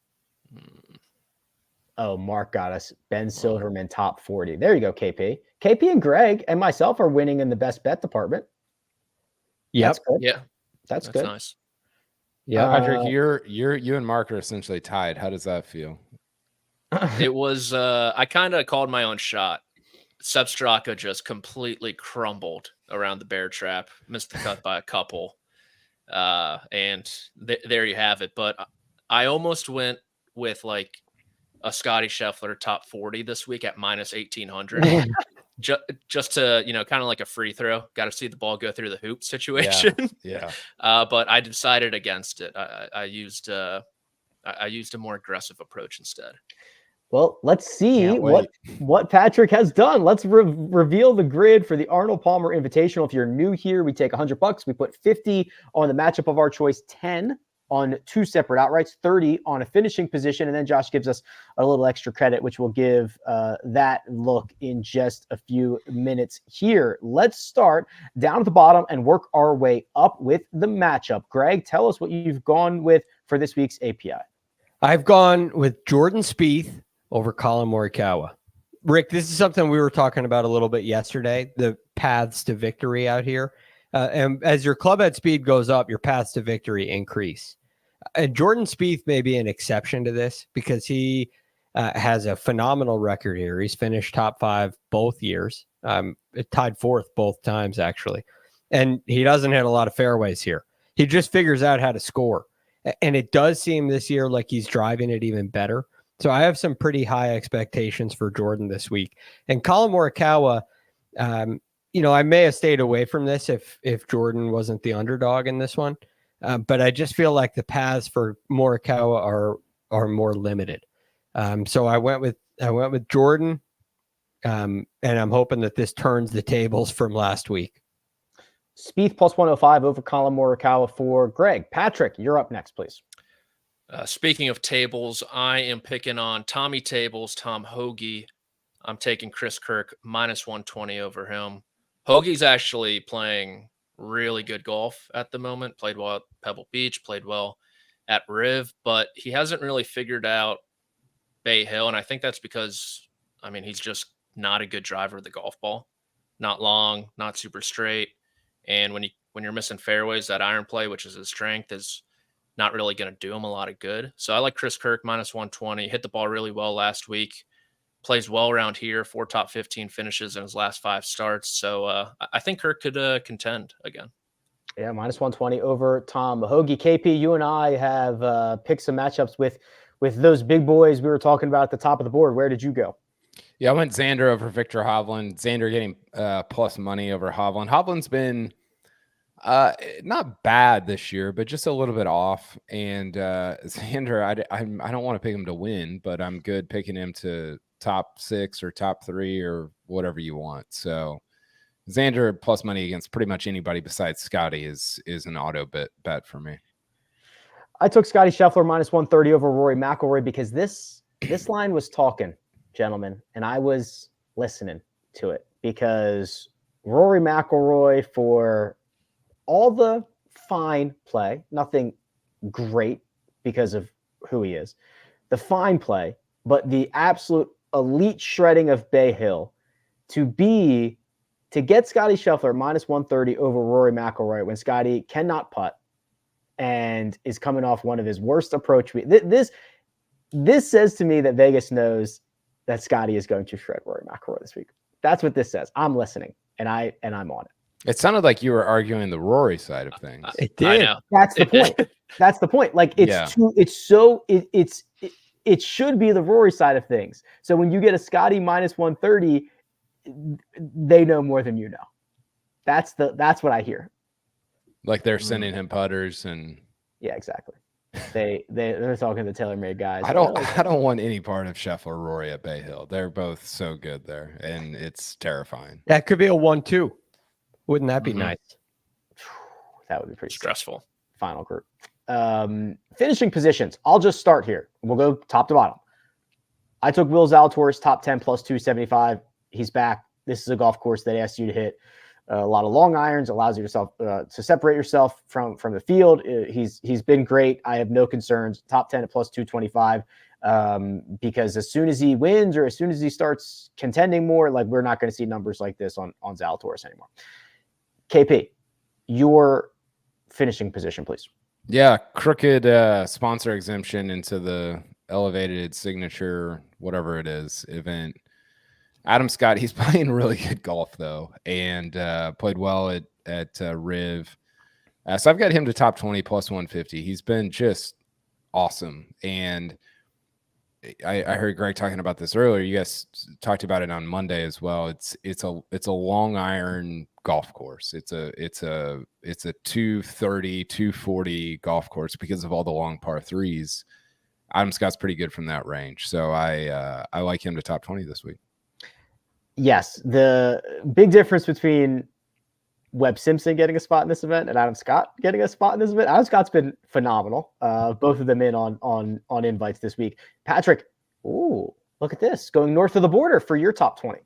Oh, Mark got us. Ben Silverman top 40. There you go, KP. KP and Greg and myself are winning in the best bet department. Yep. That's good. Yeah. That's good. Nice. Yeah. Patrick, you and Mark are essentially tied. How does that feel? It was I kind of called my own shot. Sepp Straka just completely crumbled around the bear trap, missed the cut by a couple. And there you have it. But I almost went with like a Scotty Scheffler top 40 this week at minus 1,800. just to, kind of like a free throw. Got to see the ball go through the hoop situation. Yeah. But I decided against it. I used a more aggressive approach instead. Well, let's see what Patrick has done. Let's reveal the grid for the Arnold Palmer Invitational. If you're new here, we take $100. We put 50 on the matchup of our choice, 10 on two separate outrights, 30 on a finishing position, and then Josh gives us a little extra credit, which we'll give that look in just a few minutes here. Let's start down at the bottom and work our way up with the matchup. Greg, tell us what you've gone with for this week's API. I've gone with Jordan Spieth over Colin Morikawa. Rick, this is something we were talking about a little bit yesterday, the paths to victory out here. And as your club head speed goes up, your paths to victory increase. And Jordan Spieth may be an exception to this because he has a phenomenal record here. He's finished top 5 both years, tied 4th both times, actually. And he doesn't hit a lot of fairways here. He just figures out how to score. And it does seem this year like he's driving it even better. So I have some pretty high expectations for Jordan this week. And Colin Morikawa, I may have stayed away from this if Jordan wasn't the underdog in this one. But I just feel like the paths for Morikawa are more limited. So I went with Jordan, and I'm hoping that this turns the tables from last week. Spieth plus 105 over Colin Morikawa for Greg. Patrick, you're up next, please. Speaking of tables, I am picking on Tommy Tables, Tom Hoagie. I'm taking Chris Kirk minus 120 over him. Hoagie's actually playing really good golf at the moment. Played well at Pebble Beach, played well at Riv, but he hasn't really figured out Bay Hill. And I think that's because, he's just not a good driver of the golf ball. Not long, not super straight. And when you're missing fairways, that iron play, which is his strength, is not really going to do him a lot of good. So I like Chris Kirk minus 120. Hit the ball really well last week. Plays well around here. 4 top 15 finishes in his last 5 starts. So I think Kirk could contend again. Yeah, minus 120 over Tom Hoagie. KP, you and I have picked some matchups with those big boys we were talking about at the top of the board. Where did you go? Yeah, I went Xander over Victor Hovland. Xander getting plus money over Hovland. Hovland's been not bad this year, but just a little bit off. And Xander, I don't want to pick him to win, but I'm good picking him to top 6 or top 3 or whatever you want. So Xander plus money against pretty much anybody besides Scotty is an auto bet for me. I took Scotty Scheffler minus 130 over Rory McIlroy because this line was talking, gentlemen, and I was listening to it because Rory McIlroy, for all the fine play, nothing great because of who he is, the fine play, but the absolute elite shredding of Bay Hill to get Scotty Scheffler minus 130 over Rory McIlroy when Scotty cannot putt and is coming off one of his worst approach. This says to me that Vegas knows that Scotty is going to shred Rory McIlroy this week. That's what this says. I'm listening, and I'm on it. It sounded like you were arguing the Rory side of things. It did. I know. That's the point. That's the point. Like it should be the Rory side of things. So when you get a Scotty minus 130, they know more than you know. That's what I hear. Like they're sending him putters and yeah, exactly. They're talking to the TaylorMade guys. I don't want any part of Scheffler or Rory at Bay Hill. They're both so good there, and it's terrifying. That could be a 1-2. Wouldn't that be nice? That would be pretty stressful. Final group. Finishing positions. I'll just start here. We'll go top to bottom. I took Will Zalatoris top 10 plus 275. He's back. This is a golf course that asks you to hit a lot of long irons, allows you to separate yourself from the field. He's been great. I have no concerns. Top 10 at plus 225. Because as soon as he wins or as soon as he starts contending more, like we're not going to see numbers like this on Zalatoris anymore. KP, your finishing position, please. Yeah, crooked sponsor exemption into the elevated signature, whatever it is, event. Adam Scott, he's playing really good golf though, and played well at Riv. So I've got him to top 20 plus 150. He's been just awesome. And I heard Greg talking about this earlier. You guys talked about it on Monday as well. It's a long iron golf course. It's a 230, 240 golf course because of all the long par threes. Adam Scott's pretty good from that range. So I like him to top 20 this week. Yes. The big difference between Webb Simpson getting a spot in this event and Adam Scott getting a spot in this event. Adam Scott's been phenomenal. Both of them in on invites this week. Patrick, ooh, look at this. Going north of the border for your top 20.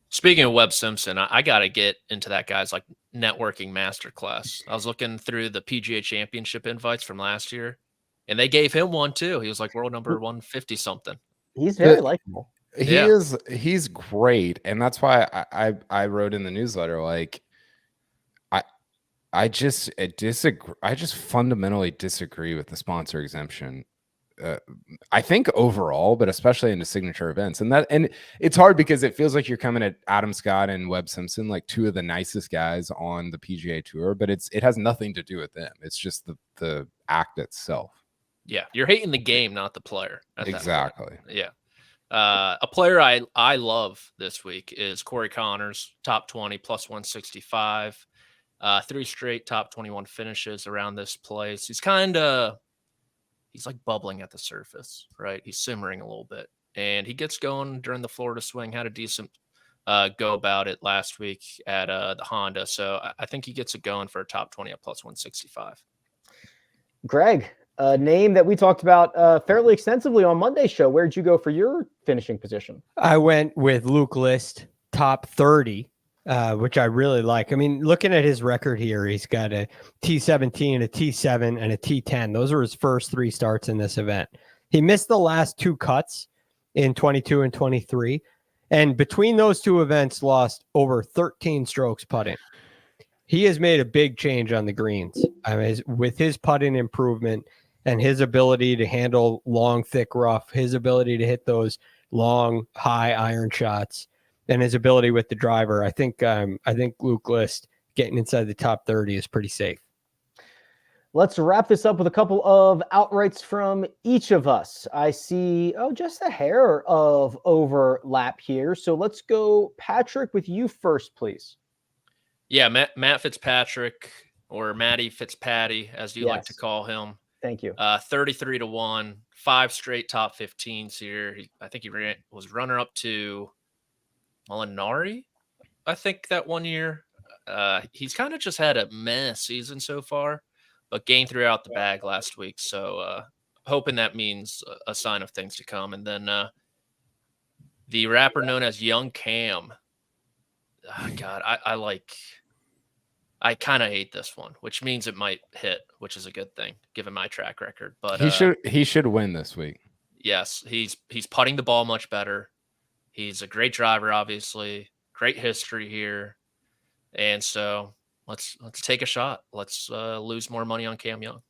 Speaking of Webb Simpson, I got to get into that guy's like networking masterclass. I was looking through the PGA Championship invites from last year, and they gave him one too. He was like world number 150 something. He's very likable. He's great, and that's why I wrote in the newsletter like I just disagree. I just fundamentally disagree with the sponsor exemption. I think overall, but especially into signature events, and it's hard because it feels like you're coming at Adam Scott and Webb Simpson, like two of the nicest guys on the PGA Tour, but it has nothing to do with them. It's just the act itself. Yeah, you're hating the game, not the player. Exactly. Yeah. A player I love this week is Corey Connors, top 20 plus 165. 3 straight top 21 finishes around this place. He's like bubbling at the surface, right? He's simmering a little bit, and he gets going during the Florida swing. Had a decent go about it last week at the Honda. So I think he gets it going for a top 20 at plus 165. Greg, a name that we talked about fairly extensively on Monday's show. Where'd you go for your finishing position? I went with Luke List, top 30. Which I really like. I mean, looking at his record here, he's got a T17, a T7, and a T10. Those are his first 3 starts in this event. He missed the last 2 cuts in 22 and 23. And between those 2 events, lost over 13 strokes putting. He has made a big change on the greens. I mean, with his putting improvement and his ability to handle long, thick rough, his ability to hit those long, high iron shots, and his ability with the driver, I think Luke List getting inside the top 30 is pretty safe. Let's wrap this up with a couple of outrights from each of us. I see, just a hair of overlap here. So let's go, Patrick, with you first, please. Yeah, Matt Fitzpatrick, or Matty Fitzpatty, as you like to call him. Thank you. 33-1, 5 straight top 15s here. I think he was runner-up to Molinari, I think, that one year. He's kind of just had a meh season so far, but gained throughout the bag last week. So hoping that means a sign of things to come. And then the rapper known as Young Cam. God, I kind of hate this one, which means it might hit, which is a good thing given my track record. But he should win this week. Yes, he's putting the ball much better. He's a great driver, obviously. Great history here. And so let's take a shot. Let's lose more money on Cam Young.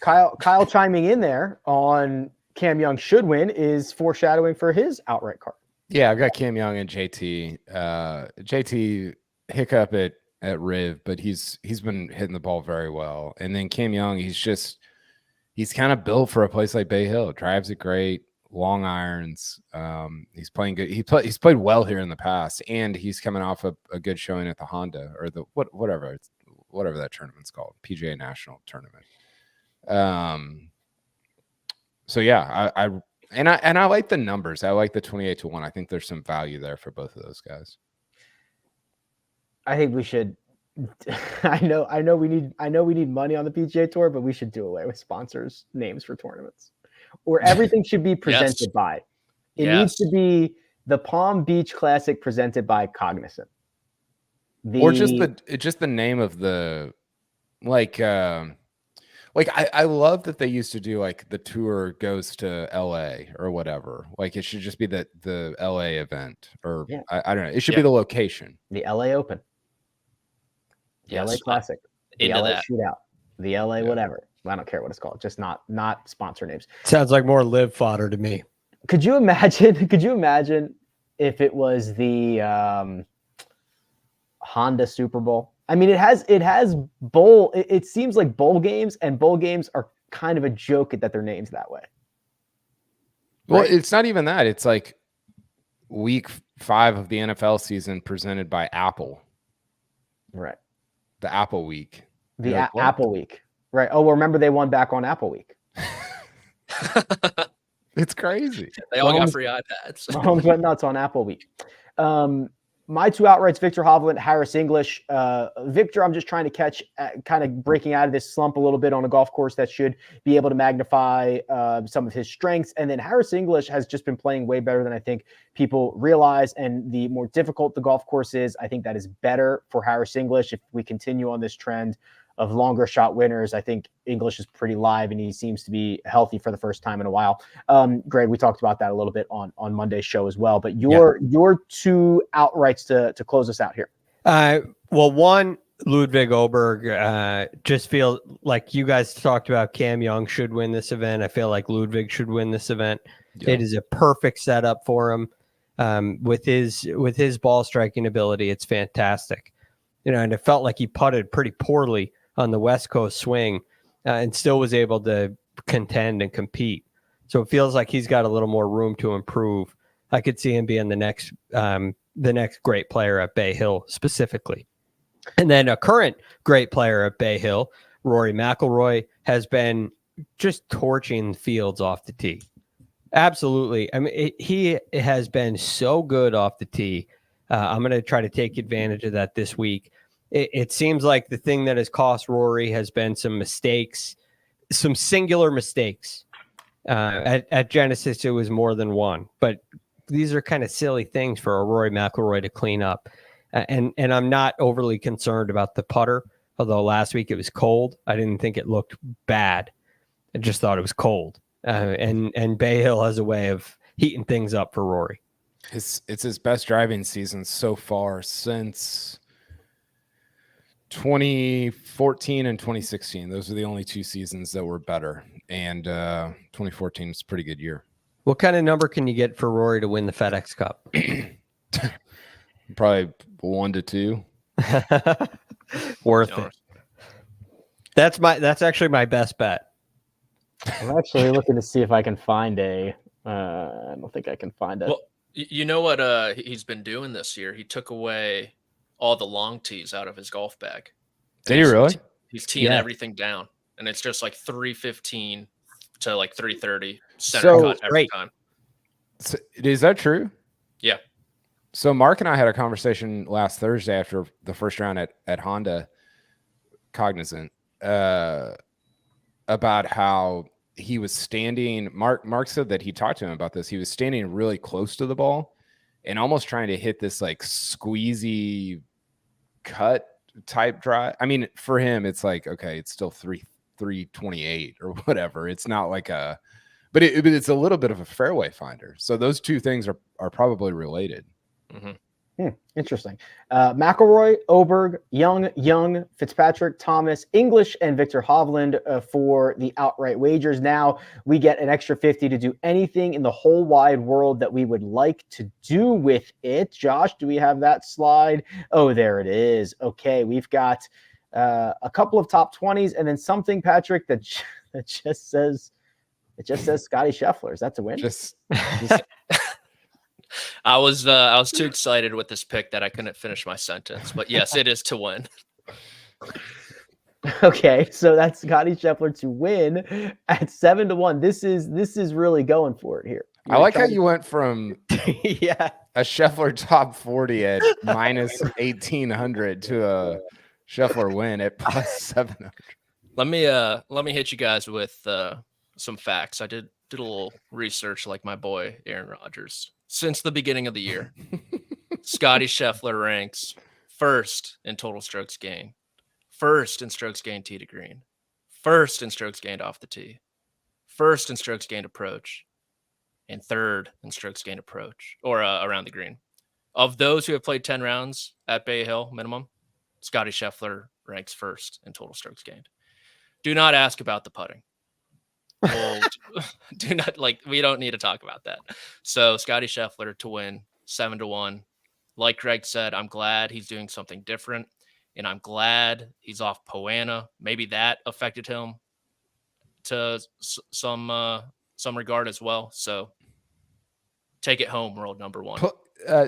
Kyle chiming in there on Cam Young should win is foreshadowing for his outright card. Yeah, I've got Cam Young and JT. JT hiccup at Riv, but he's been hitting the ball very well. And then Cam Young, he's kind of built for a place like Bay Hill. Drives it great, long irons. He's playing good. He's played well here in the past, and he's coming off a good showing at the Honda or the whatever that tournament's called, PGA National Tournament. So yeah, I like the numbers. I like the 28-1. I think there's some value there for both of those guys. I think we should. I know we need money on the PGA Tour, but we should do away with sponsors' names for tournaments, or everything should be presented by. It needs to be the Palm Beach Classic presented by Cognizant, or just the name of the I love that they used to do like the tour goes to LA or whatever. Like it should just be the LA event, or I don't know. It should be the location. The LA Open. The LA Classic, the LA Shootout, the LA whatever. I don't care what it's called. Just not sponsor names. Sounds like more live fodder to me. Could you imagine if it was the Honda Super Bowl? I mean, it has bowl. It seems like bowl games are kind of a joke that they're named that way. Well, it's not even that. It's like week 5 of the NFL season presented by Apple. Right. The Apple Week. Apple Week. Right. Oh, well, remember they won back on Apple Week. It's crazy. They all got free iPads. Mahomes went nuts on Apple Week. My two outrights, Victor Hovland, Harris English. Victor, I'm just trying to catch, kind of breaking out of this slump a little bit on a golf course that should be able to magnify some of his strengths. And then Harris English has just been playing way better than I think people realize. And the more difficult the golf course is, I think that is better for Harris English. If we continue on this trend of longer shot winners, I think English is pretty live and he seems to be healthy for the first time in a while. Greg, we talked about that a little bit on Monday's show as well, but your two outrights to close us out here. Well, one, Ludwig Oberg, just feel like you guys talked about Cam Young should win this event. I feel like Ludwig should win this event. Yeah. It is a perfect setup for him. With his ball striking ability, it's fantastic. And it felt like he putted pretty poorly on the West Coast swing and still was able to contend and compete. So it feels like he's got a little more room to improve. I could see him being the next great player at Bay Hill specifically. And then a current great player at Bay Hill, Rory McIlroy, has been just torching fields off the tee. Absolutely. I mean, he has been so good off the tee. I'm going to try to take advantage of that this week. It seems like the thing that has cost Rory has been some mistakes, some singular mistakes. At Genesis, it was more than one, but these are kind of silly things for a Rory McIlroy to clean up. And I'm not overly concerned about the putter, although last week it was cold. I didn't think it looked bad. I just thought it was cold. And Bay Hill has a way of heating things up for Rory. It's his best driving season so far since 2014 and 2016. Those are the only two seasons that were better. And 2014 is a pretty good year. What kind of number can you get for Rory to win the FedEx Cup? Probably 1 to 2. Worth it. That's actually my best bet. I'm actually looking to see if I can find a. I don't think I can find it. Well, you know what he's been doing this year? He took away all the long tees out of his golf bag. Did he really? He's teeing Yeah. everything down, and it's just like 315 to like 330 center So- cut every Great. time. So, is that true? Yeah. So Mark and I had a conversation last Thursday after the first round at Honda Cognizant about how he was standing. Mark said that he talked to him about this. He was standing really close to the ball and almost trying to hit this like squeezy cut type drive. I mean, for him, it's like, okay, it's still 328 or whatever. It's not like a, but it's a little bit of a fairway finder. So those two things are probably related. Mm-hmm. Interesting. McElroy, Oberg, Young, Fitzpatrick, Thomas, English, and Victor Hovland for the outright wagers. Now we get an extra 50 to do anything in the whole wide world that we would like to do with it. Josh, do we have that slide? Oh, there it is. Okay, we've got a couple of top 20s and then something, Patrick, that just says Scotty Scheffler. Is that to win? Just I was too excited with this pick that I couldn't finish my sentence. But yes, it is to win. Okay, so that's Scotty Scheffler to win at 7-1. This is really going for it here. I like how you went from Yeah. a Scheffler top 40 at minus 1,800 to a Scheffler win at plus 700. Let me hit you guys with some facts. I did a little research like my boy Aaron Rodgers. Since the beginning of the year, Scotty Scheffler ranks first in total strokes gained, first in strokes gained tee to green, first in strokes gained off the tee, first in strokes gained approach, and third in strokes gained approach or around the green. Of those who have played 10 rounds at Bay Hill minimum, Scotty Scheffler ranks first in total strokes gained. Do not ask about the putting. Well, do not we don't need to talk about that. So Scotty Scheffler to win 7-1. Like Greg said, I'm glad he's doing something different, and I'm glad he's off Poana. Maybe that affected him to some regard as well. So take it home, world number one.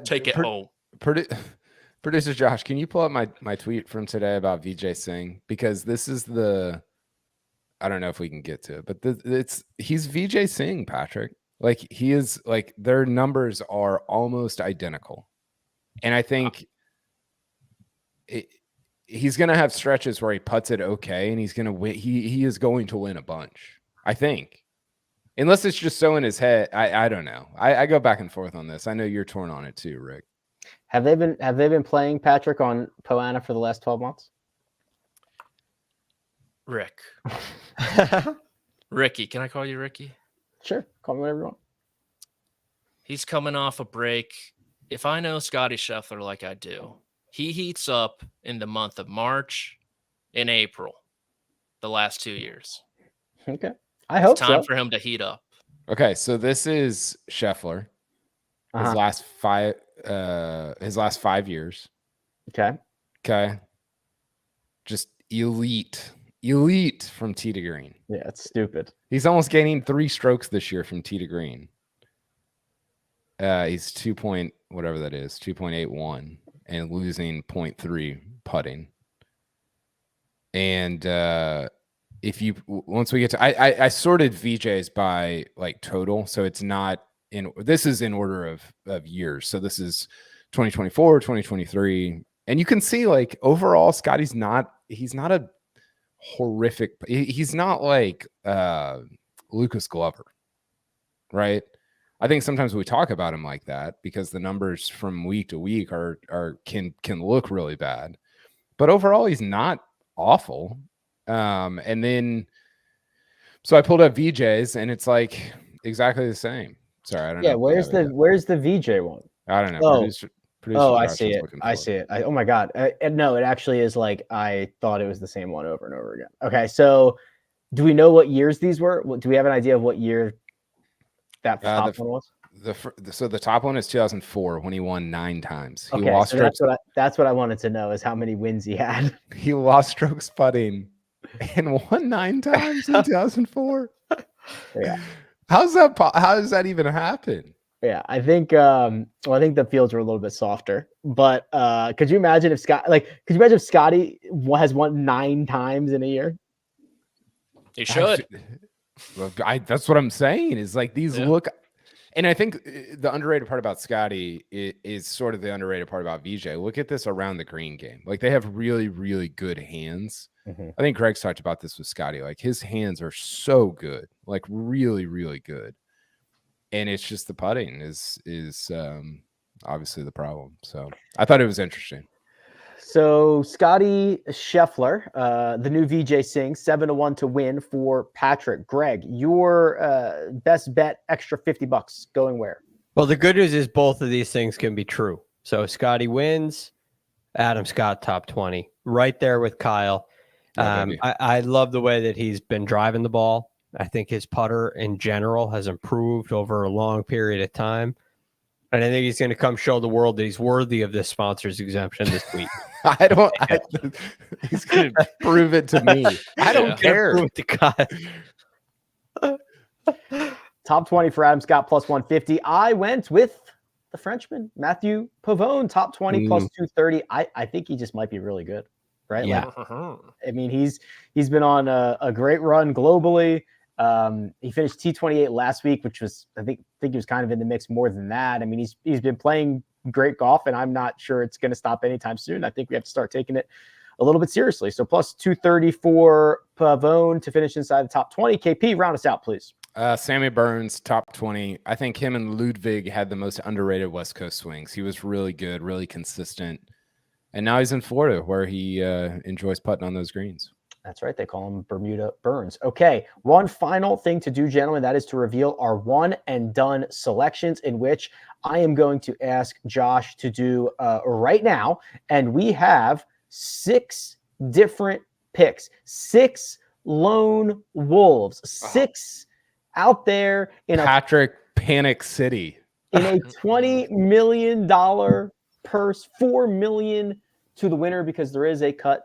Take it home. Producer Josh, can you pull up my tweet from today about VJ Singh? Because this is I don't know if we can get to it, but he's VJ Singh, Patrick. Like he is like their numbers are almost identical. And I think he's going to have stretches where he putts it okay. And he's going to win. He is going to win a bunch, I think, unless it's just so in his head. I don't know. I go back and forth on this. I know you're torn on it too, Rick. Have they been playing Patrick on Poana for the last 12 months? Rick. Ricky. Can I call you Ricky? Sure. Call me whatever you want. He's coming off a break. If I know Scotty Scheffler like I do, he heats up in the month of March and April, the last 2 years. Okay. I hope it's time so. for him to heat up. Okay, so this is Scheffler. His last 5 years. Okay. Just elite from tee to green. Yeah, it's stupid. He's almost gaining 3 strokes this year from tee to green. He's 2.81 and losing 0.3 putting. And once we get to, I sorted VJs by like total, so it's not this is in order of years. So this is 2024, 2023, and you can see like overall, he's not a horrific. He's not like Lucas Glover, right? I think sometimes we talk about him like that because the numbers from week to week can look really bad, but overall he's not awful. And then so I pulled up VJs and it's like exactly the same. Sorry, I don't know. Yeah, where's the VJ one? I don't know. Oh, Producer I Josh see is it. looking I for see it. Oh my God. No, it actually is like I thought it was the same one over and over again. Okay, so do we know what years these were? Do we have an idea of what year that top one was? So the top one is 2004 when he won 9 times. He Okay, lost so strokes. that's what I wanted to know is how many wins he had. He lost strokes putting and won 9 times in 2004. Yeah. How does that even happen? Yeah, I think I think the fields are a little bit softer. But could you imagine if Scotty has won 9 times in a year? He should. That's what I'm saying. Is like these Yeah. look, and I think the underrated part about Scotty is sort of the underrated part about VJ. Look at this around the green game. Like they have really, really good hands. Mm-hmm. I think Greg's talked about this with Scotty. Like his hands are so good, like really, really good. And it's just the putting is obviously the problem. So I thought it was interesting. So Scotty Scheffler, the new VJ Singh, 7-1 to win for Patrick. Greg, your best bet, extra $50 going where? Well, the good news is both of these things can be true. So Scotty wins, Adam Scott top 20, right there with Kyle. I love the way that he's been driving the ball. I think his putter in general has improved over a long period of time. And I think he's going to come show the world that he's worthy of this sponsor's exemption this week. He's going to prove it to me. I don't care. Prove it to God. Top 20 for Adam Scott plus 150. I went with the Frenchman, Matthew Pavone, top 20 plus 230. I think he just might be really good, right? Yeah. Like, I mean, he's been on a great run globally. He finished T28 last week, which was, I think he was kind of in the mix more than that. I mean, he's been playing great golf, and I'm not sure it's going to stop anytime soon. I think we have to start taking it a little bit seriously. So plus 230 for Pavone to finish inside the top 20. KP, round us out, please. Sammy Burns, top 20. I think him and Ludwig had the most underrated West Coast swings. He was really good, really consistent. And now he's in Florida where he enjoys putting on those greens. That's right. They call him Bermuda Burns. Okay. One final thing to do, gentlemen, that is to reveal our one and done selections, in which I am going to ask Josh to do right now. And we have 6 different picks, 6 lone wolves, 6 out there in Patrick Panic City in a $20 million purse, $4 million to the winner, because there is a cut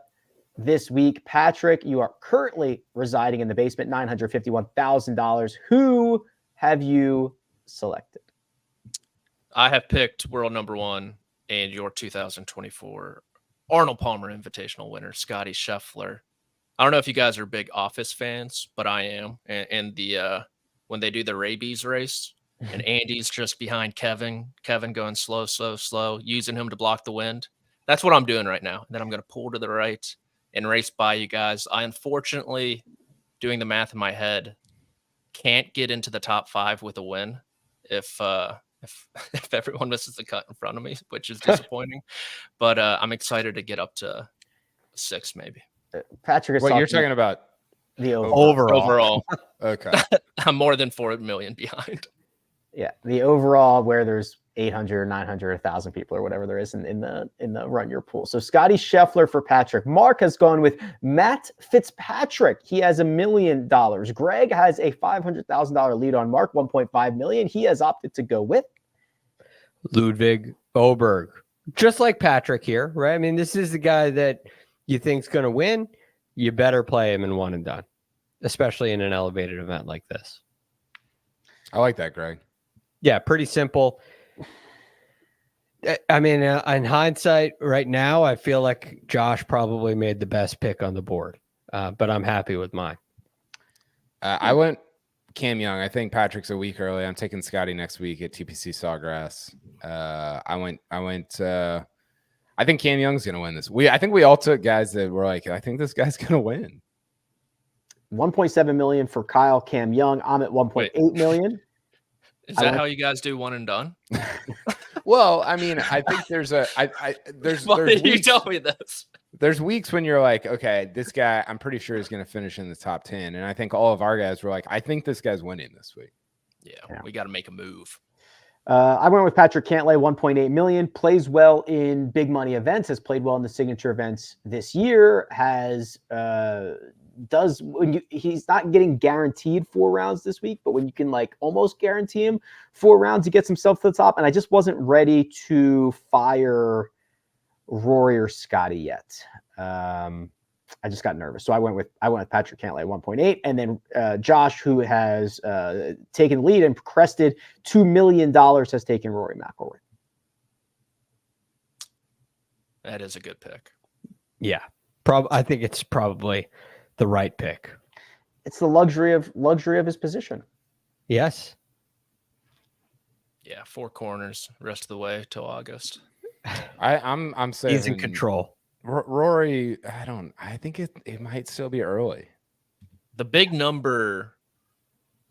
this week. Patrick, you are currently residing in the basement, $951,000. Who have you selected? I have picked world number 1 and your 2024 Arnold Palmer Invitational winner, Scotty Scheffler. I don't know if you guys are big Office fans, but I am. And the when they do the rabies race, and Andy's just behind Kevin going slow, using him to block the wind. That's what I'm doing right now. Then I'm going to pull to the right and race by you guys. I, unfortunately, doing the math in my head, can't get into the top 5 with a win if everyone misses the cut in front of me, which is disappointing. But I'm excited to get up to 6 maybe. Patrick is What you're talking about? The overall. Okay. I'm more than 4 million behind. Yeah, the overall, where there's 800, 900, 1,000 people or whatever there is in the run your pool. So Scotty Scheffler for Patrick. Mark has gone with Matt Fitzpatrick. He has $1 million. Greg has a $500,000 lead on Mark, 1.5 million. He has opted to go with Ludwig Oberg. Just like Patrick here, right? I mean, this is the guy that you think's going to win. You better play him in one and done, especially in an elevated event like this. I like that, Greg. Yeah, pretty simple. I mean, in hindsight, right now, I feel like Josh probably made the best pick on the board, but I'm happy with mine. I went Cam Young. I think Patrick's a week early. I'm taking Scotty next week at TPC Sawgrass. I think Cam Young's going to win this. I think we all took guys that were like, I think this guy's going to win. 1.7 million for Kyle. Cam Young. I'm at 1.8 million. Is that how you guys do one and done? Well, I mean, I think there's Why did you tell me this? There's weeks when you're like, okay, this guy, I'm pretty sure is going to finish in the top 10. And I think all of our guys were like, I think this guy's winning this week. Yeah. We got to make a move. I went with Patrick Cantlay, 1.8 million. Plays well in big money events. Has played well in the signature events this year. He's not getting guaranteed 4 rounds this week, but when you can like almost guarantee him 4 rounds, he gets himself to the top. And I just wasn't ready to fire Rory or Scotty yet. I just got nervous. So I went with Patrick Cantlay at 1.8. And then Josh, who has taken the lead and crested $2 million, has taken Rory McIlroy. That is a good pick. Yeah. I think it's probably the right pick. It's the luxury of his position. Yes. Yeah, 4 corners rest of the way till August. I'm saying he's in control. Rory, I think it might still be early. The big number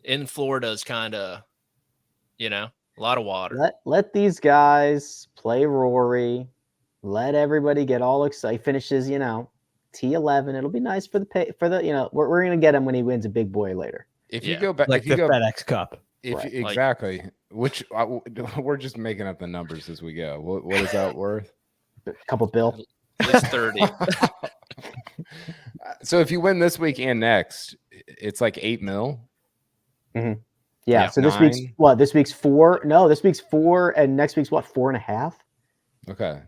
in Florida is kind of, a lot of water. Let these guys play Rory. Let everybody get all excited. Finishes, T11. It'll be nice for the we're gonna get him when he wins a big boy later. If you go back, like the FedEx Cup. Right. Exactly. Which we're just making up the numbers as we go. What is that worth? A couple bill. At least 30. So if you win this week and next, it's like 8 mil. Mm-hmm. Yeah. So 9? this week's what? This week's 4. No, this week's 4, and next week's what? 4.5. Okay.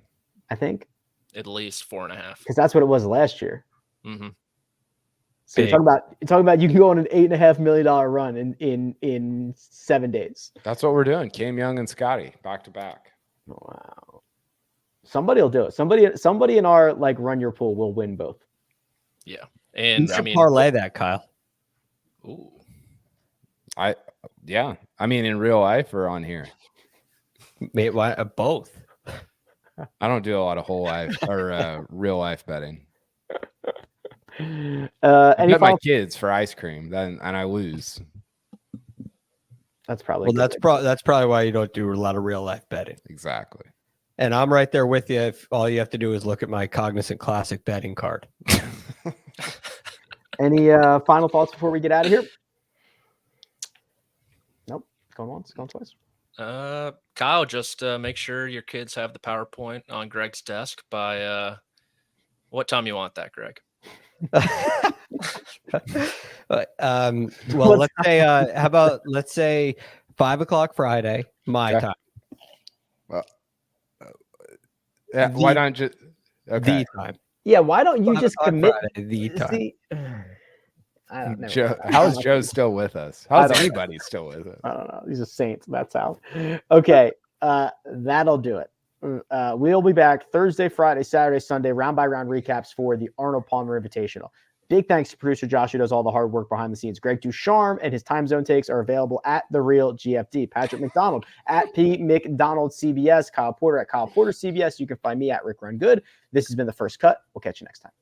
I think. At least 4.5. Because that's what it was last year. Mm-hmm. So you're talking about you can go on an $8.5 million run in 7 days. That's what we're doing. Cam Young and Scotty back to back. Wow. Somebody will do it. Somebody in our run your pool will win both. Yeah. And you should parlay that, Kyle. Ooh. In real life or on here? Mate, why both? I don't do a lot of whole life or real life betting. I bet my kids for ice cream, and I lose. That's probably that's probably why you don't do a lot of real life betting. Exactly. And I'm right there with you. If all you have to do is look at my Cognizant Classic betting card. Any final thoughts before we get out of here? Nope. Going once, going twice. Kyle, just make sure your kids have the PowerPoint on Greg's desk by what time you want that, Greg? Well, let's say let's say 5 o'clock Friday, my time. Well, yeah. Why don't you? Okay. The time. Yeah. Why don't you just commit Friday, the time? I don't know. Joe, how's Joe still with us? How's anybody still with us? I don't know. He's a saint. That's how. Okay. That'll do it. We'll be back Thursday, Friday, Saturday, Sunday, round by round recaps for the Arnold Palmer Invitational. Big thanks to producer Josh, who does all the hard work behind the scenes. Greg DuCharme and his time zone takes are available at The Real GFD. Patrick McDonald at P McDonald CBS. Kyle Porter at Kyle Porter CBS. You can find me at Rick Run Good. This has been The First Cut. We'll catch you next time.